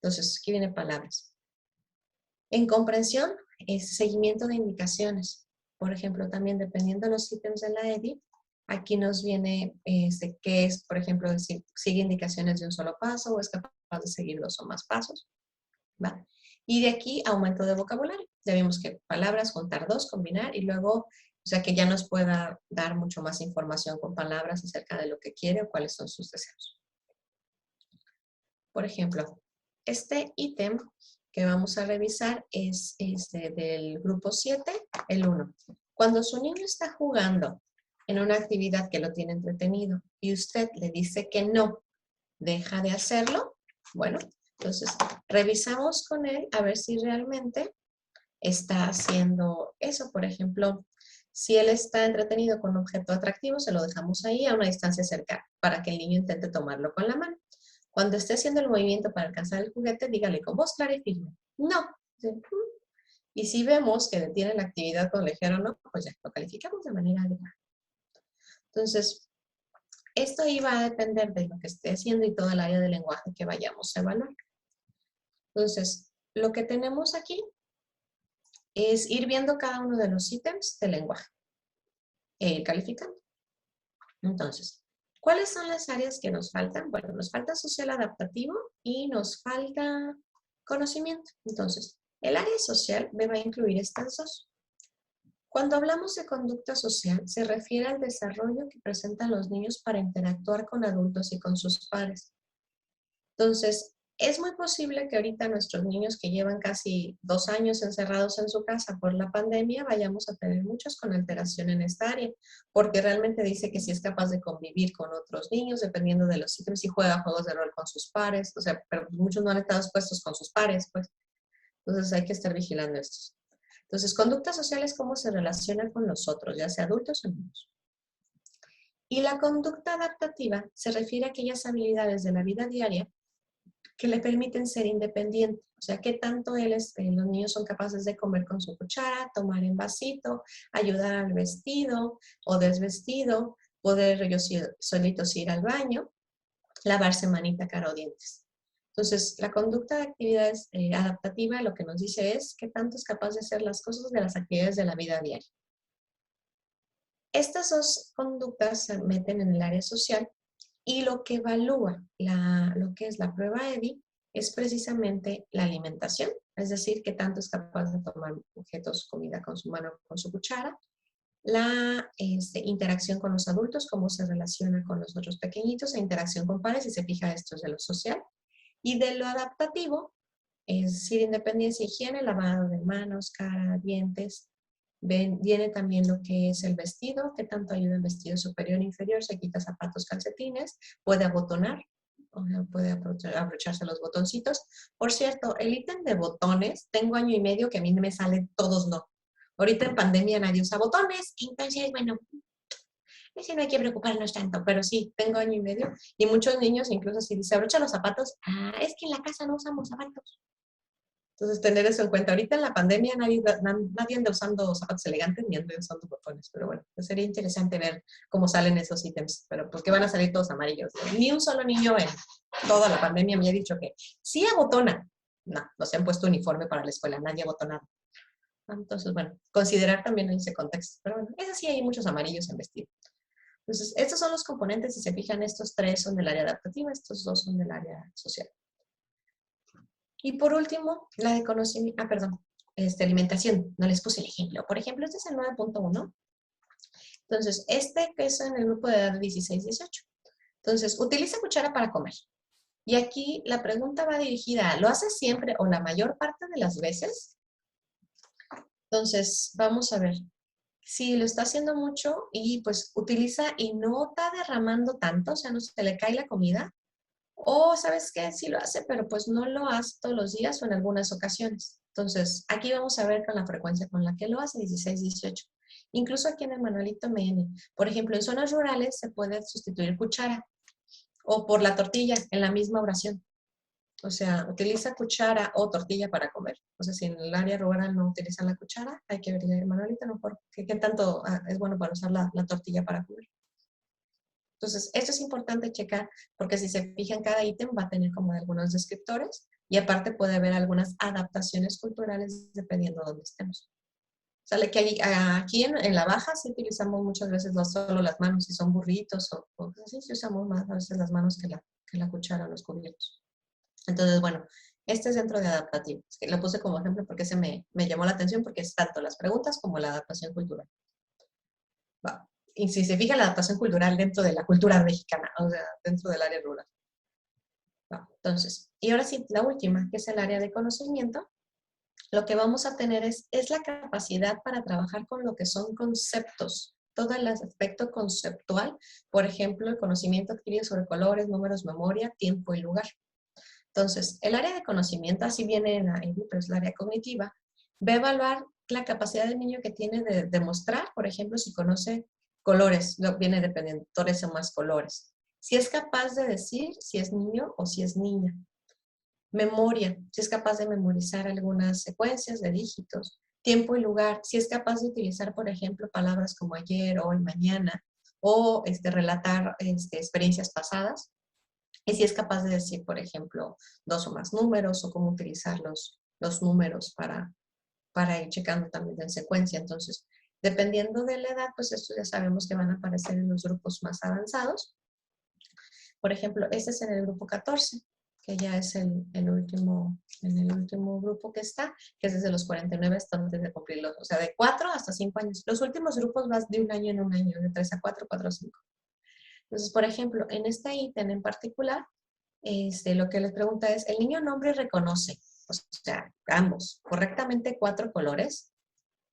[SPEAKER 1] Entonces, aquí vienen palabras. En comprensión, es seguimiento de indicaciones. Por ejemplo, también dependiendo de los ítems de la EDI, aquí nos viene qué es, por ejemplo, decir, sigue indicaciones de un solo paso o es capaz de seguir 2 o más pasos. ¿Va? Y de aquí, aumento de vocabulario. Ya vimos que palabras, juntar 2, combinar y luego, o sea, que ya nos pueda dar mucho más información con palabras acerca de lo que quiere o cuáles son sus deseos. Por ejemplo, este ítem que vamos a revisar es del grupo 7, el 1. Cuando su niño está jugando en una actividad que lo tiene entretenido y usted le dice que no, deja de hacerlo, bueno, entonces revisamos con él a ver si realmente está haciendo eso. Por ejemplo, si él está entretenido con un objeto atractivo, se lo dejamos ahí a una distancia cercana para que el niño intente tomarlo con la mano. Cuando esté haciendo el movimiento para alcanzar el juguete, dígale con voz clara y firme, no. Y si vemos que detiene la actividad con ligero no, pues ya lo calificamos de manera adecuada. Entonces, esto iba a depender de lo que esté haciendo y todo el área del lenguaje que vayamos a evaluar. Entonces, lo que tenemos aquí es ir viendo cada uno de los ítems del lenguaje e ir calificando. Entonces, ¿cuáles son las áreas que nos faltan? Bueno, nos falta social adaptativo y nos falta conocimiento. Entonces, el área social va a incluir estas 2. Cuando hablamos de conducta social, se refiere al desarrollo que presentan los niños para interactuar con adultos y con sus pares. Entonces, es muy posible que ahorita nuestros niños que llevan casi 2 años encerrados en su casa por la pandemia, vayamos a tener muchos con alteración en esta área, porque realmente dice que si es capaz de convivir con otros niños, dependiendo de los ítems, si juega juegos de rol con sus pares, o sea, pero muchos no han estado expuestos con sus pares, pues. Entonces hay que estar vigilando estos. Entonces, conducta social es cómo se relaciona con los otros, ya sea adultos o niños. Y la conducta adaptativa se refiere a aquellas habilidades de la vida diaria que le permiten ser independiente. O sea, qué tanto los niños son capaces de comer con su cuchara, tomar en vasito, ayudar al vestido o desvestido, poder ellos solitos ir al baño, lavarse manita, cara o dientes. Entonces, la conducta de actividades adaptativa lo que nos dice es qué tanto es capaz de hacer las cosas de las actividades de la vida diaria. Estas 2 conductas se meten en el área social Y lo que evalúa lo que es la prueba EDI es precisamente la alimentación, es decir, qué tanto es capaz de tomar objetos, comida con su mano, con su cuchara, la interacción con los adultos, cómo se relaciona con los otros pequeñitos, la interacción con pares, si se fija esto es de lo social, y de lo adaptativo, es decir, independencia, higiene, lavado de manos, cara, dientes. Viene también lo que es el vestido, qué tanto ayuda el vestido superior e inferior, se quita zapatos, calcetines, puede abotonar, o sea, puede abrocharse los botoncitos. Por cierto, el ítem de botones, tengo año y medio que a mí me salen todos no. Ahorita en pandemia nadie usa botones, entonces, bueno, ese no hay que preocuparnos tanto, pero sí, tengo año y medio y muchos niños incluso si dice abrocha los zapatos, es que en la casa no usamos zapatos. Entonces, tener eso en cuenta. Ahorita en la pandemia nadie anda usando zapatos elegantes ni anda usando botones, pero bueno, pues sería interesante ver cómo salen esos ítems, pero porque van a salir todos amarillos. Ni un solo niño en toda la pandemia me ha dicho que sí abotona. No se han puesto uniforme para la escuela, nadie abotona. Entonces, bueno, considerar también ese contexto. Pero bueno, eso sí, hay muchos amarillos en vestido. Entonces, estos son los componentes, si se fijan, estos tres son del área adaptativa, estos dos son del área social. Y por último, la de conocimiento, perdón, alimentación, no les puse el ejemplo. Por ejemplo, este es el 9.1. Entonces, que es en el grupo de edad de 16-18. Entonces, utiliza cuchara para comer. Y aquí la pregunta va dirigida, ¿lo hace siempre o la mayor parte de las veces? Entonces, vamos a ver. Si lo está haciendo mucho y pues utiliza y no está derramando tanto, o sea, no se le cae la comida, o sabes qué, sí lo hace, pero pues no lo hace todos los días o en algunas ocasiones. Entonces, aquí vamos a ver con la frecuencia con la que lo hace, 16-18. Incluso aquí en el manualito MN. Por ejemplo, en zonas rurales se puede sustituir cuchara o por la tortilla en la misma oración. O sea, utiliza cuchara o tortilla para comer. O sea, si en el área rural no utilizan la cuchara, hay que ver el manualito mejor qué tanto es bueno para usar la tortilla para comer. Entonces, esto es importante checar porque si se fijan, cada ítem va a tener como algunos descriptores y aparte puede haber algunas adaptaciones culturales dependiendo de dónde estemos. Sale que aquí en la baja sí utilizamos muchas veces solo las manos, si son burritos o cosas así, sí usamos más a veces las manos que la cuchara o los cubiertos. Entonces, bueno, este es dentro de adaptativo. Es que lo puse como ejemplo porque me llamó la atención porque es tanto las preguntas como la adaptación cultural. Va. Y si se fija la adaptación cultural dentro de la cultura mexicana, o sea, dentro del área rural. Va. Entonces, y ahora sí, la última, que es el área de conocimiento, lo que vamos a tener es la capacidad para trabajar con lo que son conceptos, todo el aspecto conceptual, por ejemplo, el conocimiento adquirido sobre colores, números, memoria, tiempo y lugar. Entonces, el área de conocimiento, así viene pero es el área cognitiva, va a evaluar la capacidad del niño que tiene de demostrar, por ejemplo, si conoce colores, viene dependiendo, tres o más colores. Si es capaz de decir si es niño o si es niña. Memoria, si es capaz de memorizar algunas secuencias de dígitos. Tiempo y lugar, si es capaz de utilizar, por ejemplo, palabras como ayer, hoy, mañana, o relatar experiencias pasadas. Y si es capaz de decir, por ejemplo, dos o más números o cómo utilizar los números para ir checando también en secuencia. Entonces, dependiendo de la edad, pues estos ya sabemos que van a aparecer en los grupos más avanzados. Por ejemplo, este es en el grupo 14, que ya es en el último grupo que está, que es desde los 49 hasta antes de cumplirlos, o sea, de 4 hasta 5 años. Los últimos grupos van de un año en un año, de 3 a 4, 4 a 5. Entonces, por ejemplo, en este ítem en particular, lo que les pregunta es, ¿el niño nombra y reconoce? O sea, ambos, correctamente 4 colores.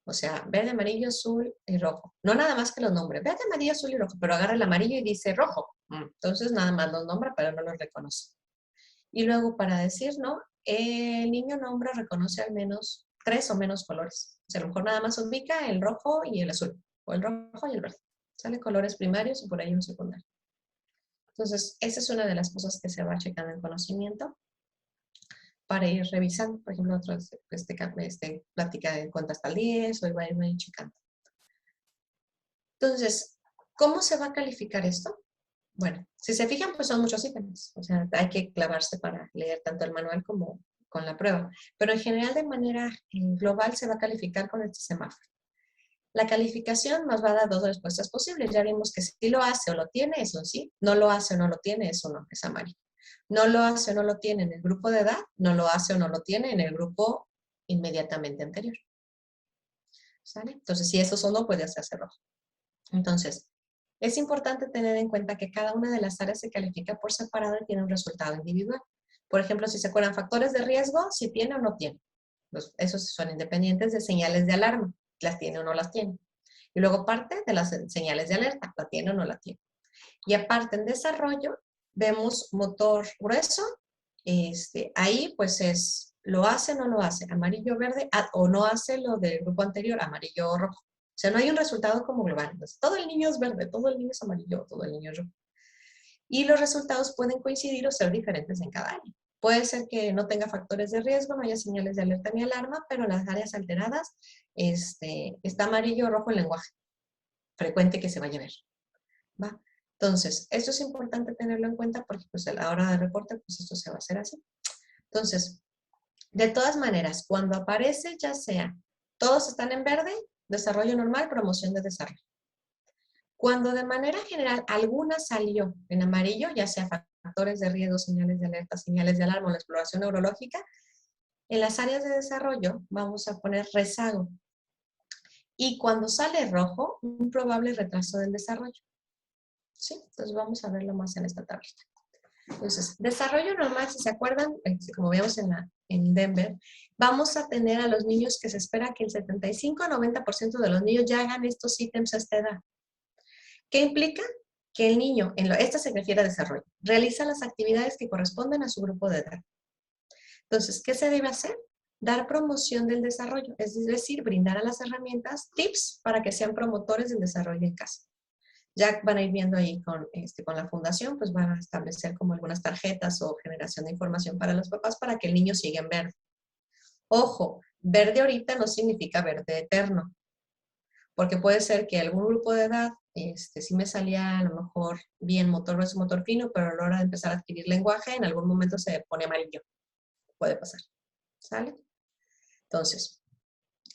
[SPEAKER 1] O sea, verde, amarillo, azul y rojo. No nada más que los nombres. Verde, amarillo, azul y rojo. Pero agarra el amarillo y dice rojo. Entonces nada más los nombra, pero no los reconoce. Y luego para decir, ¿no? El niño nombra, reconoce al menos 3 o menos colores. O sea, a lo mejor nada más ubica el rojo y el azul. O el rojo y el verde. Salen colores primarios y por ahí un secundario. Entonces, esa es una de las cosas que se va checando en conocimiento para ir revisando. Por ejemplo, otros, plática de cuenta hasta el 10, o va a ir checando. Entonces, ¿cómo se va a calificar esto? Bueno, si se fijan, pues son muchos ítems. O sea, hay que clavarse para leer tanto el manual como con la prueba. Pero en general, de manera global, se va a calificar con este semáforo. La calificación nos va a dar dos respuestas posibles. Ya vimos que si lo hace o lo tiene, es un sí. No lo hace o no lo tiene, es un no, es amarillo. No lo hace o no lo tiene en el grupo de edad, no lo hace o no lo tiene en el grupo inmediatamente anterior. ¿Sale? Entonces, si esos son no, puede hacerse rojo. Entonces, es importante tener en cuenta que cada una de las áreas se califica por separado y tiene un resultado individual. Por ejemplo, si se acuerdan factores de riesgo, si tiene o no tiene. Esos son independientes de señales de alarma, las tiene o no las tiene. Y luego parte de las señales de alerta, la tiene o no la tiene. Y aparte en desarrollo, vemos motor grueso, ahí pues es, lo hace o no lo hace, amarillo, verde, o no hace lo del grupo anterior, amarillo o rojo. O sea, no hay un resultado como global. Entonces, todo el niño es verde, todo el niño es amarillo, todo el niño es rojo. Y los resultados pueden coincidir o ser diferentes en cada área. Puede ser que no tenga factores de riesgo, no haya señales de alerta ni alarma, pero las áreas alteradas, está amarillo o rojo el lenguaje. Frecuente que se vaya a ver. ¿Va? Entonces, esto es importante tenerlo en cuenta porque pues a la hora de reporte, pues esto se va a hacer así. Entonces, de todas maneras, cuando aparece ya sea todos están en verde, desarrollo normal, promoción de desarrollo. Cuando de manera general alguna salió en amarillo, ya sea factores de riesgo, señales de alerta, señales de alarma o la exploración neurológica, en las áreas de desarrollo vamos a poner rezago. Y cuando sale rojo, un probable retraso del desarrollo. ¿Sí? Entonces vamos a verlo más en esta tablita. Entonces, desarrollo normal, si se acuerdan, como vemos en Denver, vamos a tener a los niños que se espera que el 75-90% de los niños ya hagan estos ítems a esta edad. ¿Qué implica? Que el niño, esta se refiere a desarrollo, realiza las actividades que corresponden a su grupo de edad. Entonces, ¿qué se debe hacer? Dar promoción del desarrollo, es decir, brindar a las herramientas tips para que sean promotores del desarrollo en casa. Ya van a ir viendo ahí con la fundación, pues van a establecer como algunas tarjetas o generación de información para los papás para que el niño siga en verde. Ojo, verde ahorita no significa verde eterno, porque puede ser que algún grupo de edad, sí me salía a lo mejor bien motor grueso, motor fino, pero a la hora de empezar a adquirir lenguaje, en algún momento se pone amarillo. Puede pasar, ¿sale? Entonces,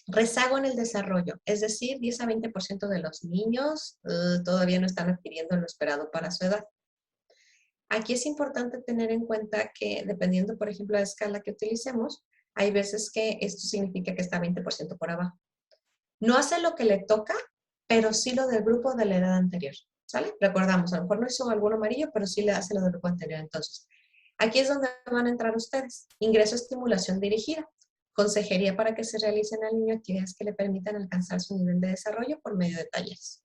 [SPEAKER 1] rezago en el desarrollo, es decir, 10 a 20% de los niños todavía no están adquiriendo lo esperado para su edad. Aquí es importante tener en cuenta que dependiendo, por ejemplo, la escala que utilicemos, hay veces que esto significa que está 20% por abajo. No hace lo que le toca, pero sí lo del grupo de la edad anterior, ¿sale? Recordamos, a lo mejor no hizo alguno amarillo, pero sí le hace lo del grupo anterior. Entonces, aquí es donde van a entrar ustedes. Ingreso, estimulación dirigida. Consejería para que se realicen al niño actividades que le permitan alcanzar su nivel de desarrollo por medio de talleres.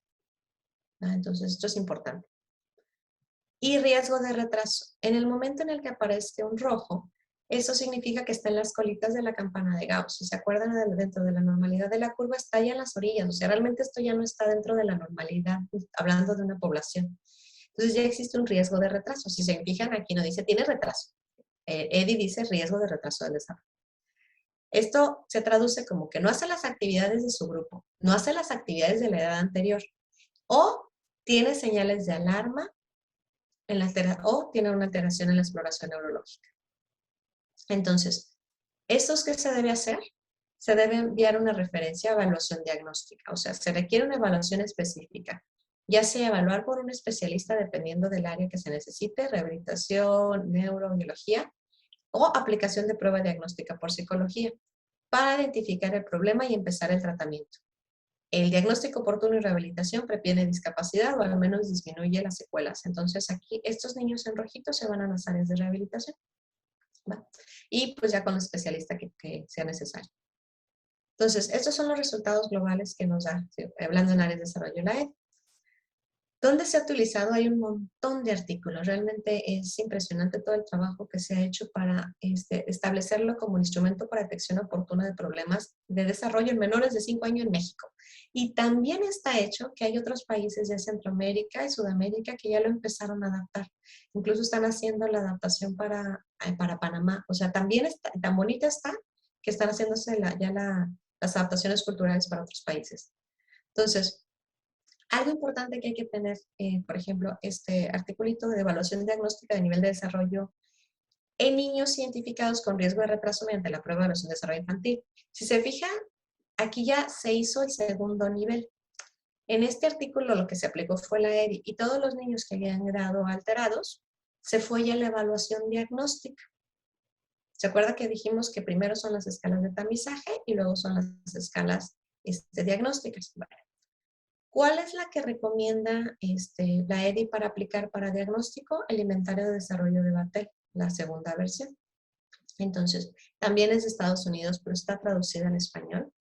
[SPEAKER 1] Entonces, esto es importante. Y riesgo de retraso. En el momento en el que aparece un rojo, eso significa que está en las colitas de la campana de Gauss. Si se acuerdan, dentro de la normalidad de la curva está ya en las orillas. O sea, realmente esto ya no está dentro de la normalidad, hablando de una población. Entonces ya existe un riesgo de retraso. Si se fijan, aquí no dice tiene retraso. Eddie dice riesgo de retraso del desarrollo. Esto se traduce como que no hace las actividades de su grupo, no hace las actividades de la edad anterior, o tiene señales de alarma o tiene una alteración en la exploración neurológica. Entonces, ¿estos qué se debe hacer? Se debe enviar una referencia a evaluación diagnóstica, o sea, se requiere una evaluación específica, ya sea evaluar por un especialista dependiendo del área que se necesite, rehabilitación, neurobiología, o aplicación de prueba diagnóstica por psicología, para identificar el problema y empezar el tratamiento. El diagnóstico oportuno y rehabilitación previene discapacidad o al menos disminuye las secuelas. Entonces aquí estos niños en rojito se van a las áreas de rehabilitación. ¿Va? Y pues ya con el especialista que sea necesario. Entonces, estos son los resultados globales que nos da, hablando en áreas de desarrollo la ED. ¿Dónde se ha utilizado? Hay un montón de artículos. Realmente es impresionante todo el trabajo que se ha hecho para establecerlo como un instrumento para detección oportuna de problemas de desarrollo en menores de 5 años en México. Y también está hecho que hay otros países de Centroamérica y Sudamérica que ya lo empezaron a adaptar. Incluso están haciendo la adaptación para Panamá. O sea, también está, tan bonita está que están haciéndose las adaptaciones culturales para otros países. Entonces, algo importante que hay que tener, por ejemplo, este articulito de evaluación diagnóstica de nivel de desarrollo en niños identificados con riesgo de retraso mediante la prueba de evaluación de desarrollo infantil. Si se fijan, Aquí ya se hizo el segundo nivel. En este artículo lo que se aplicó fue la EDI y todos los niños que habían quedado alterados, se fue ya la evaluación diagnóstica. ¿Se acuerda que dijimos que primero son las escalas de tamizaje y luego son las escalas diagnósticas? Bueno, ¿cuál es la que recomienda la EDI para aplicar para diagnóstico? El inventario de desarrollo de Battelle, la segunda versión. Entonces, también es de Estados Unidos, pero está traducida en español.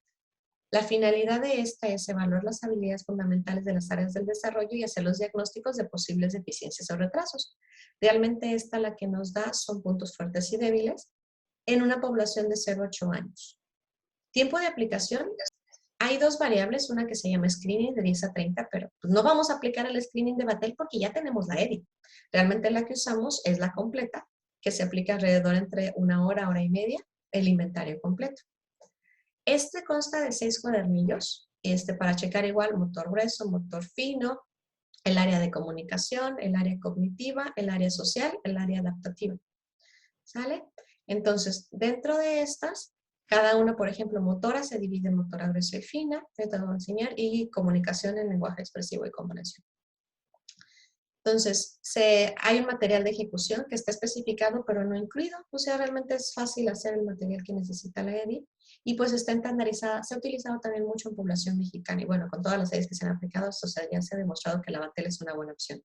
[SPEAKER 1] La finalidad de esta es evaluar las habilidades fundamentales de las áreas del desarrollo y hacer los diagnósticos de posibles deficiencias o retrasos. Realmente esta la que nos da son puntos fuertes y débiles en una población de 0 a 8 años. Tiempo de aplicación. Hay dos variables, una que se llama screening de 10 a 30, pero pues no vamos a aplicar el screening de Battelle porque ya tenemos la EDI. Realmente la que usamos es la completa, que se aplica alrededor entre 1 hora, hora y media, el inventario completo. Este consta de 6 cuadernillos, para checar igual motor grueso, motor fino, el área de comunicación, el área cognitiva, el área social, el área adaptativa. ¿Sale? Entonces, dentro de estas, cada una, por ejemplo, motora se divide en motora gruesa y fina, te voy a enseñar, y comunicación en lenguaje expresivo y comprensión. Entonces, hay un material de ejecución que está especificado, pero no incluido. O sea, realmente es fácil hacer el material que necesita la EDI. Y pues está estandarizada. Se ha utilizado también mucho en población mexicana. Y bueno, con todas las EDIs que se han aplicado, ya se ha demostrado que la Battelle es una buena opción.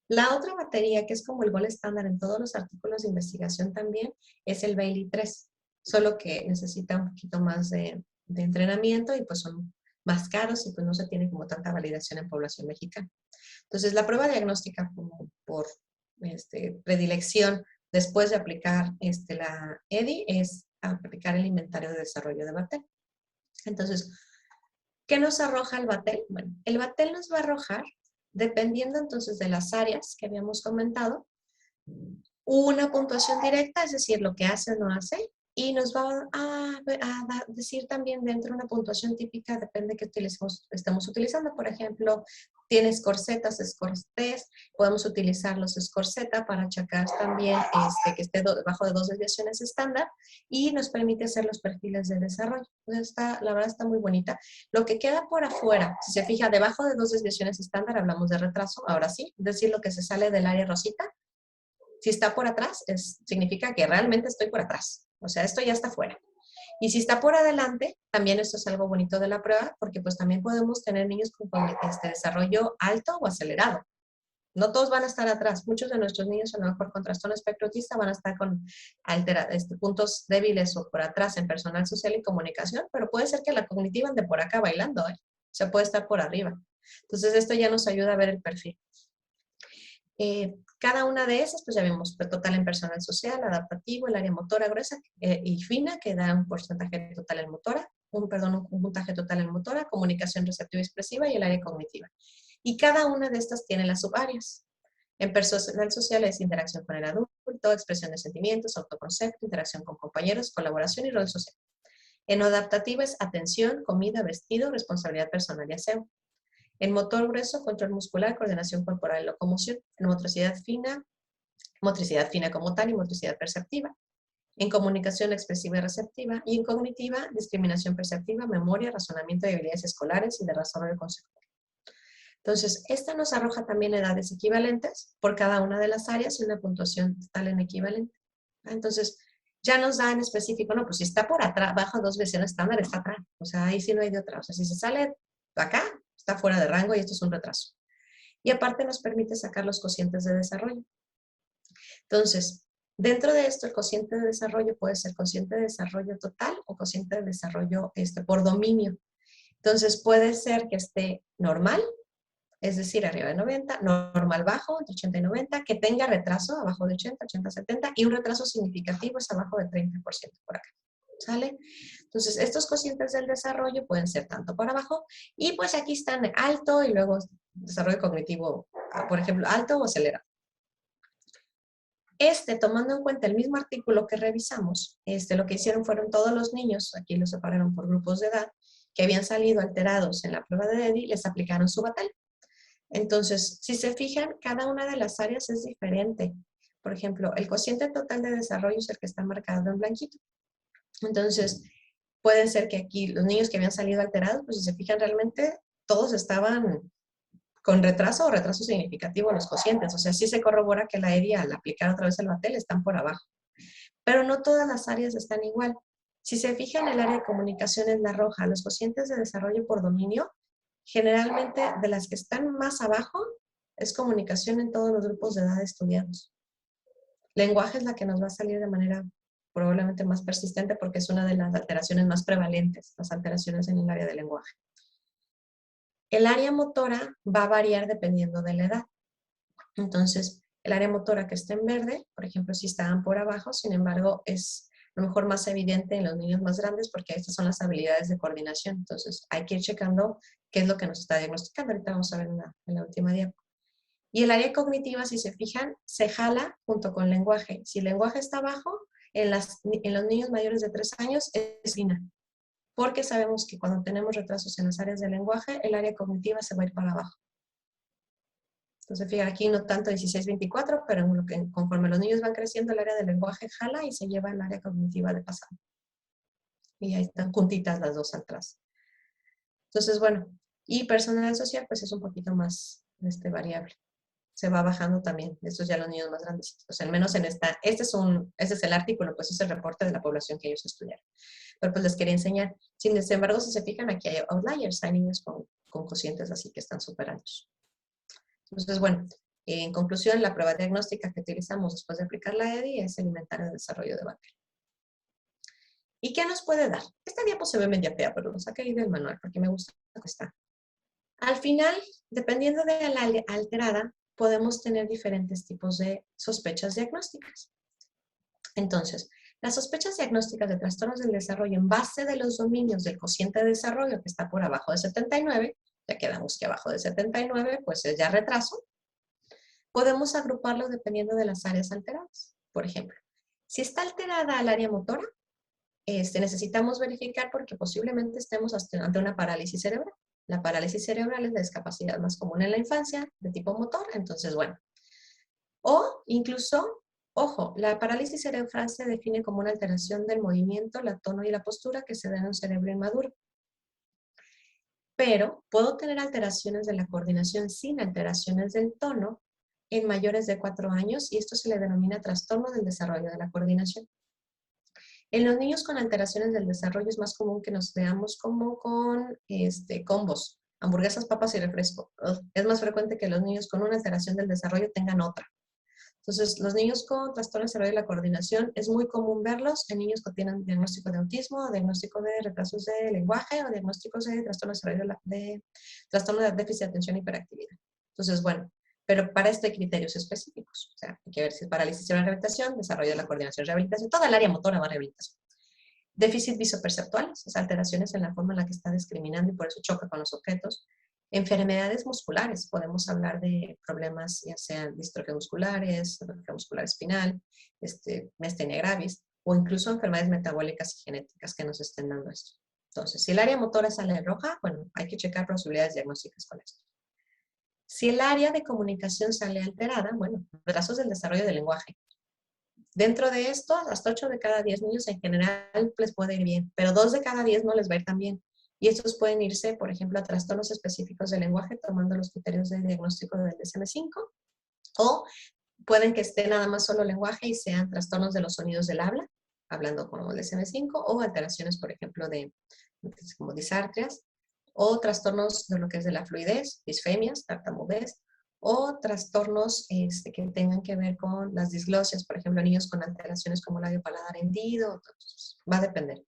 [SPEAKER 1] La otra batería, que es como el gol estándar en todos los artículos de investigación también, es el Bailey 3. Solo que necesita un poquito más de entrenamiento y pues son más caros y pues no se tiene como tanta validación en población mexicana. Entonces, la prueba diagnóstica por predilección después de aplicar la EDI es aplicar el inventario de desarrollo de Battelle. Entonces, ¿qué nos arroja el Battelle? Bueno, el Battelle nos va a arrojar, dependiendo entonces de las áreas que habíamos comentado, una puntuación directa, es decir, lo que hace o no hace, y nos va a decir también dentro de una puntuación típica, depende de qué estemos utilizando. Por ejemplo, tienes score Z, score test, podemos utilizar los score Z para checar también que esté debajo de 2 desviaciones estándar y nos permite hacer los perfiles de desarrollo. Entonces, la verdad está muy bonita. Lo que queda por afuera, si se fija, debajo de 2 desviaciones estándar hablamos de retraso, ahora sí, es decir, lo que se sale del área rosita. Si está por atrás, significa que realmente estoy por atrás. O sea, esto ya está fuera. Y si está por adelante, también esto es algo bonito de la prueba, porque pues también podemos tener niños con desarrollo alto o acelerado. No todos van a estar atrás. Muchos de nuestros niños, a lo mejor con trastorno espectro autista, van a estar con puntos débiles o por atrás en personal social y comunicación, pero puede ser que la cognitiva ande por acá bailando, ¿eh? O sea, puede estar por arriba. Entonces, esto ya nos ayuda a ver el perfil. Cada una de esas, pues ya vemos total en personal social, adaptativo, el área motora gruesa y fina, que da un porcentaje total en motora, un puntaje total en motora, comunicación receptiva y expresiva y el área cognitiva. Y cada una de estas tiene las subáreas. En personal social es interacción con el adulto, expresión de sentimientos, autoconcepto, interacción con compañeros, colaboración y rol social. En adaptativa es atención, comida, vestido, responsabilidad personal y aseo. En motor grueso, control muscular, coordinación corporal y locomoción. En motricidad fina como tal y motricidad perceptiva. En comunicación expresiva y receptiva. Y en cognitiva, discriminación perceptiva, memoria, razonamiento y habilidades escolares y de desarrollo conceptual. Entonces, esta nos arroja también edades equivalentes por cada una de las áreas y una puntuación total en equivalente. Entonces, ya nos da en específico, no, pues si está por atrás, bajo 2 veces estándar, está atrás. O sea, ahí sí no hay de otra. O sea, si se sale acá, está fuera de rango y esto es un retraso. Y aparte nos permite sacar los cocientes de desarrollo. Entonces, dentro de esto, el cociente de desarrollo puede ser cociente de desarrollo total o cociente de desarrollo por dominio. Entonces, puede ser que esté normal, es decir, arriba de 90, normal bajo, entre 80 y 90, que tenga retraso abajo de 80, 80, 70, y un retraso significativo es abajo de 30% por acá. ¿Sale? Entonces, estos cocientes del desarrollo pueden ser tanto para abajo, y pues aquí están alto y luego desarrollo cognitivo, por ejemplo, alto o acelerado. Tomando en cuenta el mismo artículo que revisamos, lo que hicieron fueron todos los niños, aquí los separaron por grupos de edad, que habían salido alterados en la prueba de EDI, les aplicaron su Battelle. Entonces, si se fijan, cada una de las áreas es diferente. Por ejemplo, el cociente total de desarrollo es el que está marcado en blanquito. Entonces, Pueden ser que aquí los niños que habían salido alterados, pues si se fijan realmente, todos estaban con retraso o retraso significativo en los cocientes. O sea, sí se corrobora que la EDI al aplicar otra vez el Batel están por abajo. Pero no todas las áreas están igual. Si se fijan, el área de comunicación es la roja. Los cocientes de desarrollo por dominio, generalmente de las que están más abajo, es comunicación en todos los grupos de edad estudiados. Lenguaje es la que nos va a salir de manera probablemente más persistente porque es una de las alteraciones más prevalentes, las alteraciones en el área del lenguaje. El área motora va a variar dependiendo de la edad. Entonces, el área motora que está en verde, por ejemplo, si estaban por abajo, sin embargo, es a lo mejor más evidente en los niños más grandes porque estas son las habilidades de coordinación. Entonces, hay que ir checando qué es lo que nos está diagnosticando. Ahorita vamos a ver en la última diapositiva. Y el área cognitiva, si se fijan, se jala junto con lenguaje. Si el lenguaje está abajo, en los niños mayores de 3 años es fina. Porque sabemos que cuando tenemos retrasos en las áreas del lenguaje, el área cognitiva se va a ir para abajo. Entonces, fíjate, aquí no tanto 16-24, pero en lo que, conforme los niños van creciendo, el área del lenguaje jala y se lleva el área cognitiva de pasada. Y ahí están juntitas las dos atrás. Entonces, bueno, y personal social, pues es un poquito más variable. Se va bajando también. Estos ya los niños más grandes. O sea, al menos en esta, este es el artículo, pues es el reporte de la población que ellos estudiaron. Pero pues les quería enseñar. Sin embargo, si se fijan, aquí hay outliers, hay niños con cocientes así que están súper altos. Entonces, bueno, en conclusión, la prueba diagnóstica que utilizamos después de aplicar la EDI es el inventario de desarrollo de Baker. ¿Y qué nos puede dar? Esta diapo se ve media fea, pero lo saqué ahí del manual porque me gusta cómo está. Al final, dependiendo de la alterada, podemos tener diferentes tipos de sospechas diagnósticas. Entonces, las sospechas diagnósticas de trastornos del desarrollo en base de los dominios del cociente de desarrollo que está por abajo de 79, ya quedamos que abajo de 79, pues es ya retraso. Podemos agruparlos dependiendo de las áreas alteradas. Por ejemplo, si está alterada el área motora, necesitamos verificar porque posiblemente estemos ante una parálisis cerebral. La parálisis cerebral es la discapacidad más común en la infancia, de tipo motor, entonces, bueno. O incluso, ojo, la parálisis cerebral se define como una alteración del movimiento, la tono y la postura que se da en un cerebro inmaduro. Pero puedo tener alteraciones de la coordinación sin alteraciones del tono en mayores de 4 años y esto se le denomina trastorno del desarrollo de la coordinación. En los niños con alteraciones del desarrollo es más común que nos veamos como con combos, hamburguesas, papas y refresco. Es más frecuente que los niños con una alteración del desarrollo tengan otra. Entonces, los niños con trastorno del desarrollo de la coordinación es muy común verlos en niños que tienen diagnóstico de autismo, diagnóstico de retrasos de lenguaje o diagnósticos de trastorno de déficit de atención y hiperactividad. Entonces, bueno, pero para esto hay criterios específicos. O sea, hay que ver si es parálisis cerebral rehabilitación, desarrollo de la coordinación rehabilitación, toda el área motora va a rehabilitación. Déficit visoperceptual, esas alteraciones en la forma en la que está discriminando y por eso choca con los objetos. Enfermedades musculares, podemos hablar de problemas ya sean distrofia musculares, distrofia muscular espinal, miastenia gravis, o incluso enfermedades metabólicas y genéticas que nos estén dando esto. Entonces, si el área motora sale roja, bueno, hay que checar posibilidades diagnósticas con esto. Si el área de comunicación sale alterada, bueno, retrasos del desarrollo del lenguaje. Dentro de esto, hasta 8 de cada 10 niños en general les puede ir bien, pero 2 de cada 10 no les va a ir tan bien. Y estos pueden irse, por ejemplo, a trastornos específicos del lenguaje, tomando los criterios de diagnóstico del DSM-5, o pueden que esté nada más solo lenguaje y sean trastornos de los sonidos del habla, hablando como el DSM-5, o alteraciones, por ejemplo, como disartrias, o trastornos de lo que es de la fluidez, disfemias, tartamudez, o trastornos que tengan que ver con las disglosias, por ejemplo, niños con alteraciones como labio paladar hendido, va a depender.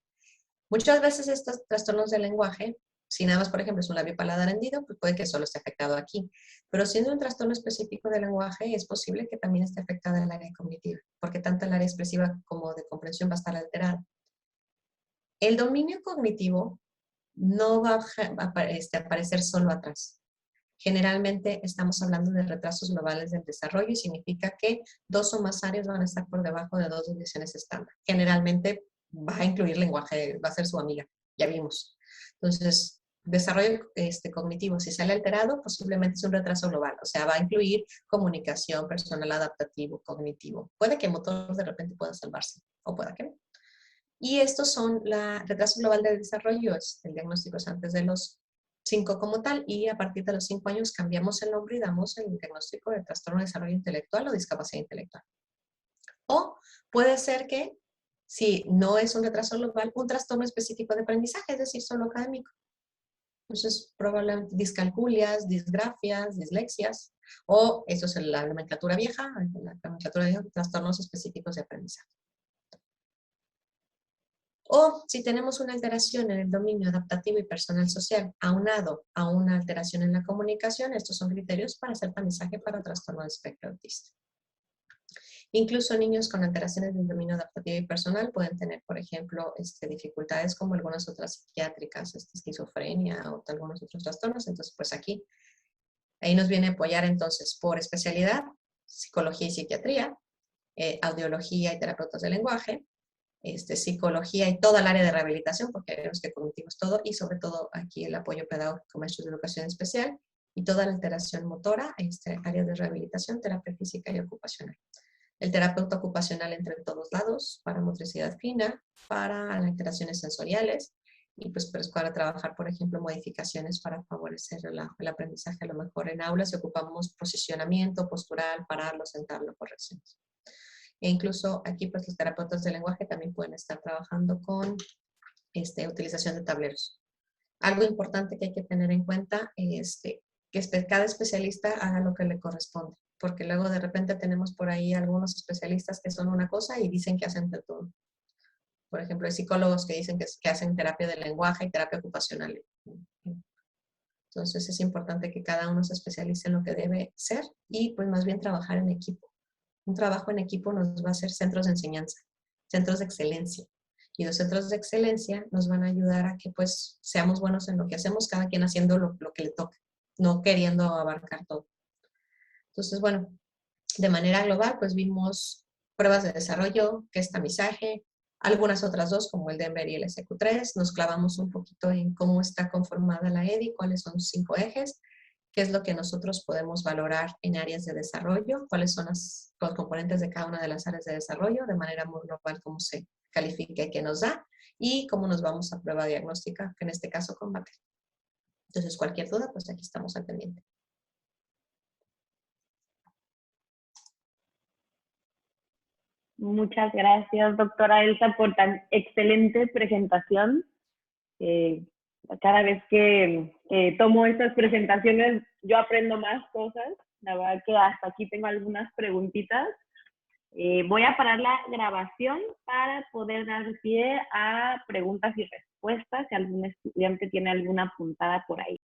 [SPEAKER 1] Muchas veces estos trastornos del lenguaje, si nada más, por ejemplo, es un labio paladar hendido, pues puede que solo esté afectado aquí. Pero siendo un trastorno específico del lenguaje, es posible que también esté afectada el área cognitiva, porque tanto el área expresiva como de comprensión va a estar alterada. El dominio cognitivo no va a aparecer solo atrás. Generalmente estamos hablando de retrasos globales del desarrollo y significa que 2 o más áreas van a estar por debajo de 2 desviaciones estándar. Generalmente va a incluir lenguaje, va a ser su amiga, ya vimos. Entonces, desarrollo cognitivo, si sale alterado, posiblemente es un retraso global, o sea, va a incluir comunicación, personal adaptativo, cognitivo. Puede que motor de repente pueda salvarse, o pueda que no. Y estos son la retraso global del desarrollo, el diagnóstico es antes de los 5 como tal, y a partir de los 5 años cambiamos el nombre y damos el diagnóstico de trastorno de desarrollo intelectual o discapacidad intelectual. O puede ser que, si no es un retraso global, un trastorno específico de aprendizaje, es decir, solo académico. Entonces, probablemente discalculias, disgrafias, dislexias, o eso es la nomenclatura vieja, trastornos específicos de aprendizaje. O si tenemos una alteración en el dominio adaptativo y personal social, aunado a una alteración en la comunicación, estos son criterios para hacer aprendizaje para trastorno de espectro autista. Incluso niños con alteraciones del dominio adaptativo y personal pueden tener, por ejemplo, dificultades como algunas otras psiquiátricas, esquizofrenia o algunos otros trastornos. Entonces, pues aquí, ahí nos viene a apoyar entonces por especialidad, psicología y psiquiatría, audiología y terapeutas de lenguaje, psicología y toda el área de rehabilitación, porque vemos que cognitivo es todo, y sobre todo aquí el apoyo pedagógico, maestros de educación especial, y toda la alteración motora, área de rehabilitación, terapia física y ocupacional. El terapeuta ocupacional entra en todos lados, para motricidad fina, para alteraciones sensoriales, y pues para trabajar, por ejemplo, modificaciones para favorecer el aprendizaje a lo mejor en aulas, y ocupamos posicionamiento postural, pararlo, sentarlo, correcciones. E incluso aquí pues los terapeutas de lenguaje también pueden estar trabajando con utilización de tableros. Algo importante que hay que tener en cuenta es que cada especialista haga lo que le corresponde, porque luego de repente tenemos por ahí algunos especialistas que son una cosa y dicen que hacen de todo. Por ejemplo, hay psicólogos que dicen que hacen terapia de lenguaje y terapia ocupacional. Entonces es importante que cada uno se especialice en lo que debe ser y pues más bien trabajar en equipo. Un trabajo en equipo nos va a hacer centros de enseñanza, centros de excelencia. Y los centros de excelencia nos van a ayudar a que pues seamos buenos en lo que hacemos, cada quien haciendo lo que le toca, no queriendo abarcar todo. Entonces, bueno, de manera global, pues vimos pruebas de desarrollo, que es tamizaje, algunas otras dos, como el Denver y el SQ3. Nos clavamos un poquito en cómo está conformada la EDI, cuáles son sus 5 ejes, qué es lo que nosotros podemos valorar en áreas de desarrollo, cuáles son los componentes de cada una de las áreas de desarrollo, de manera muy global, cómo se califica y qué nos da, y cómo nos vamos a prueba diagnóstica, que en este caso combate. Entonces, cualquier duda, pues aquí estamos al pendiente.
[SPEAKER 2] Muchas gracias, doctora Elsa, por tan excelente presentación. Cada vez que tomo estas presentaciones, yo aprendo más cosas. La verdad que hasta aquí tengo algunas preguntitas. Voy a parar la grabación para poder dar pie a preguntas y respuestas, si algún estudiante tiene alguna apuntada por ahí.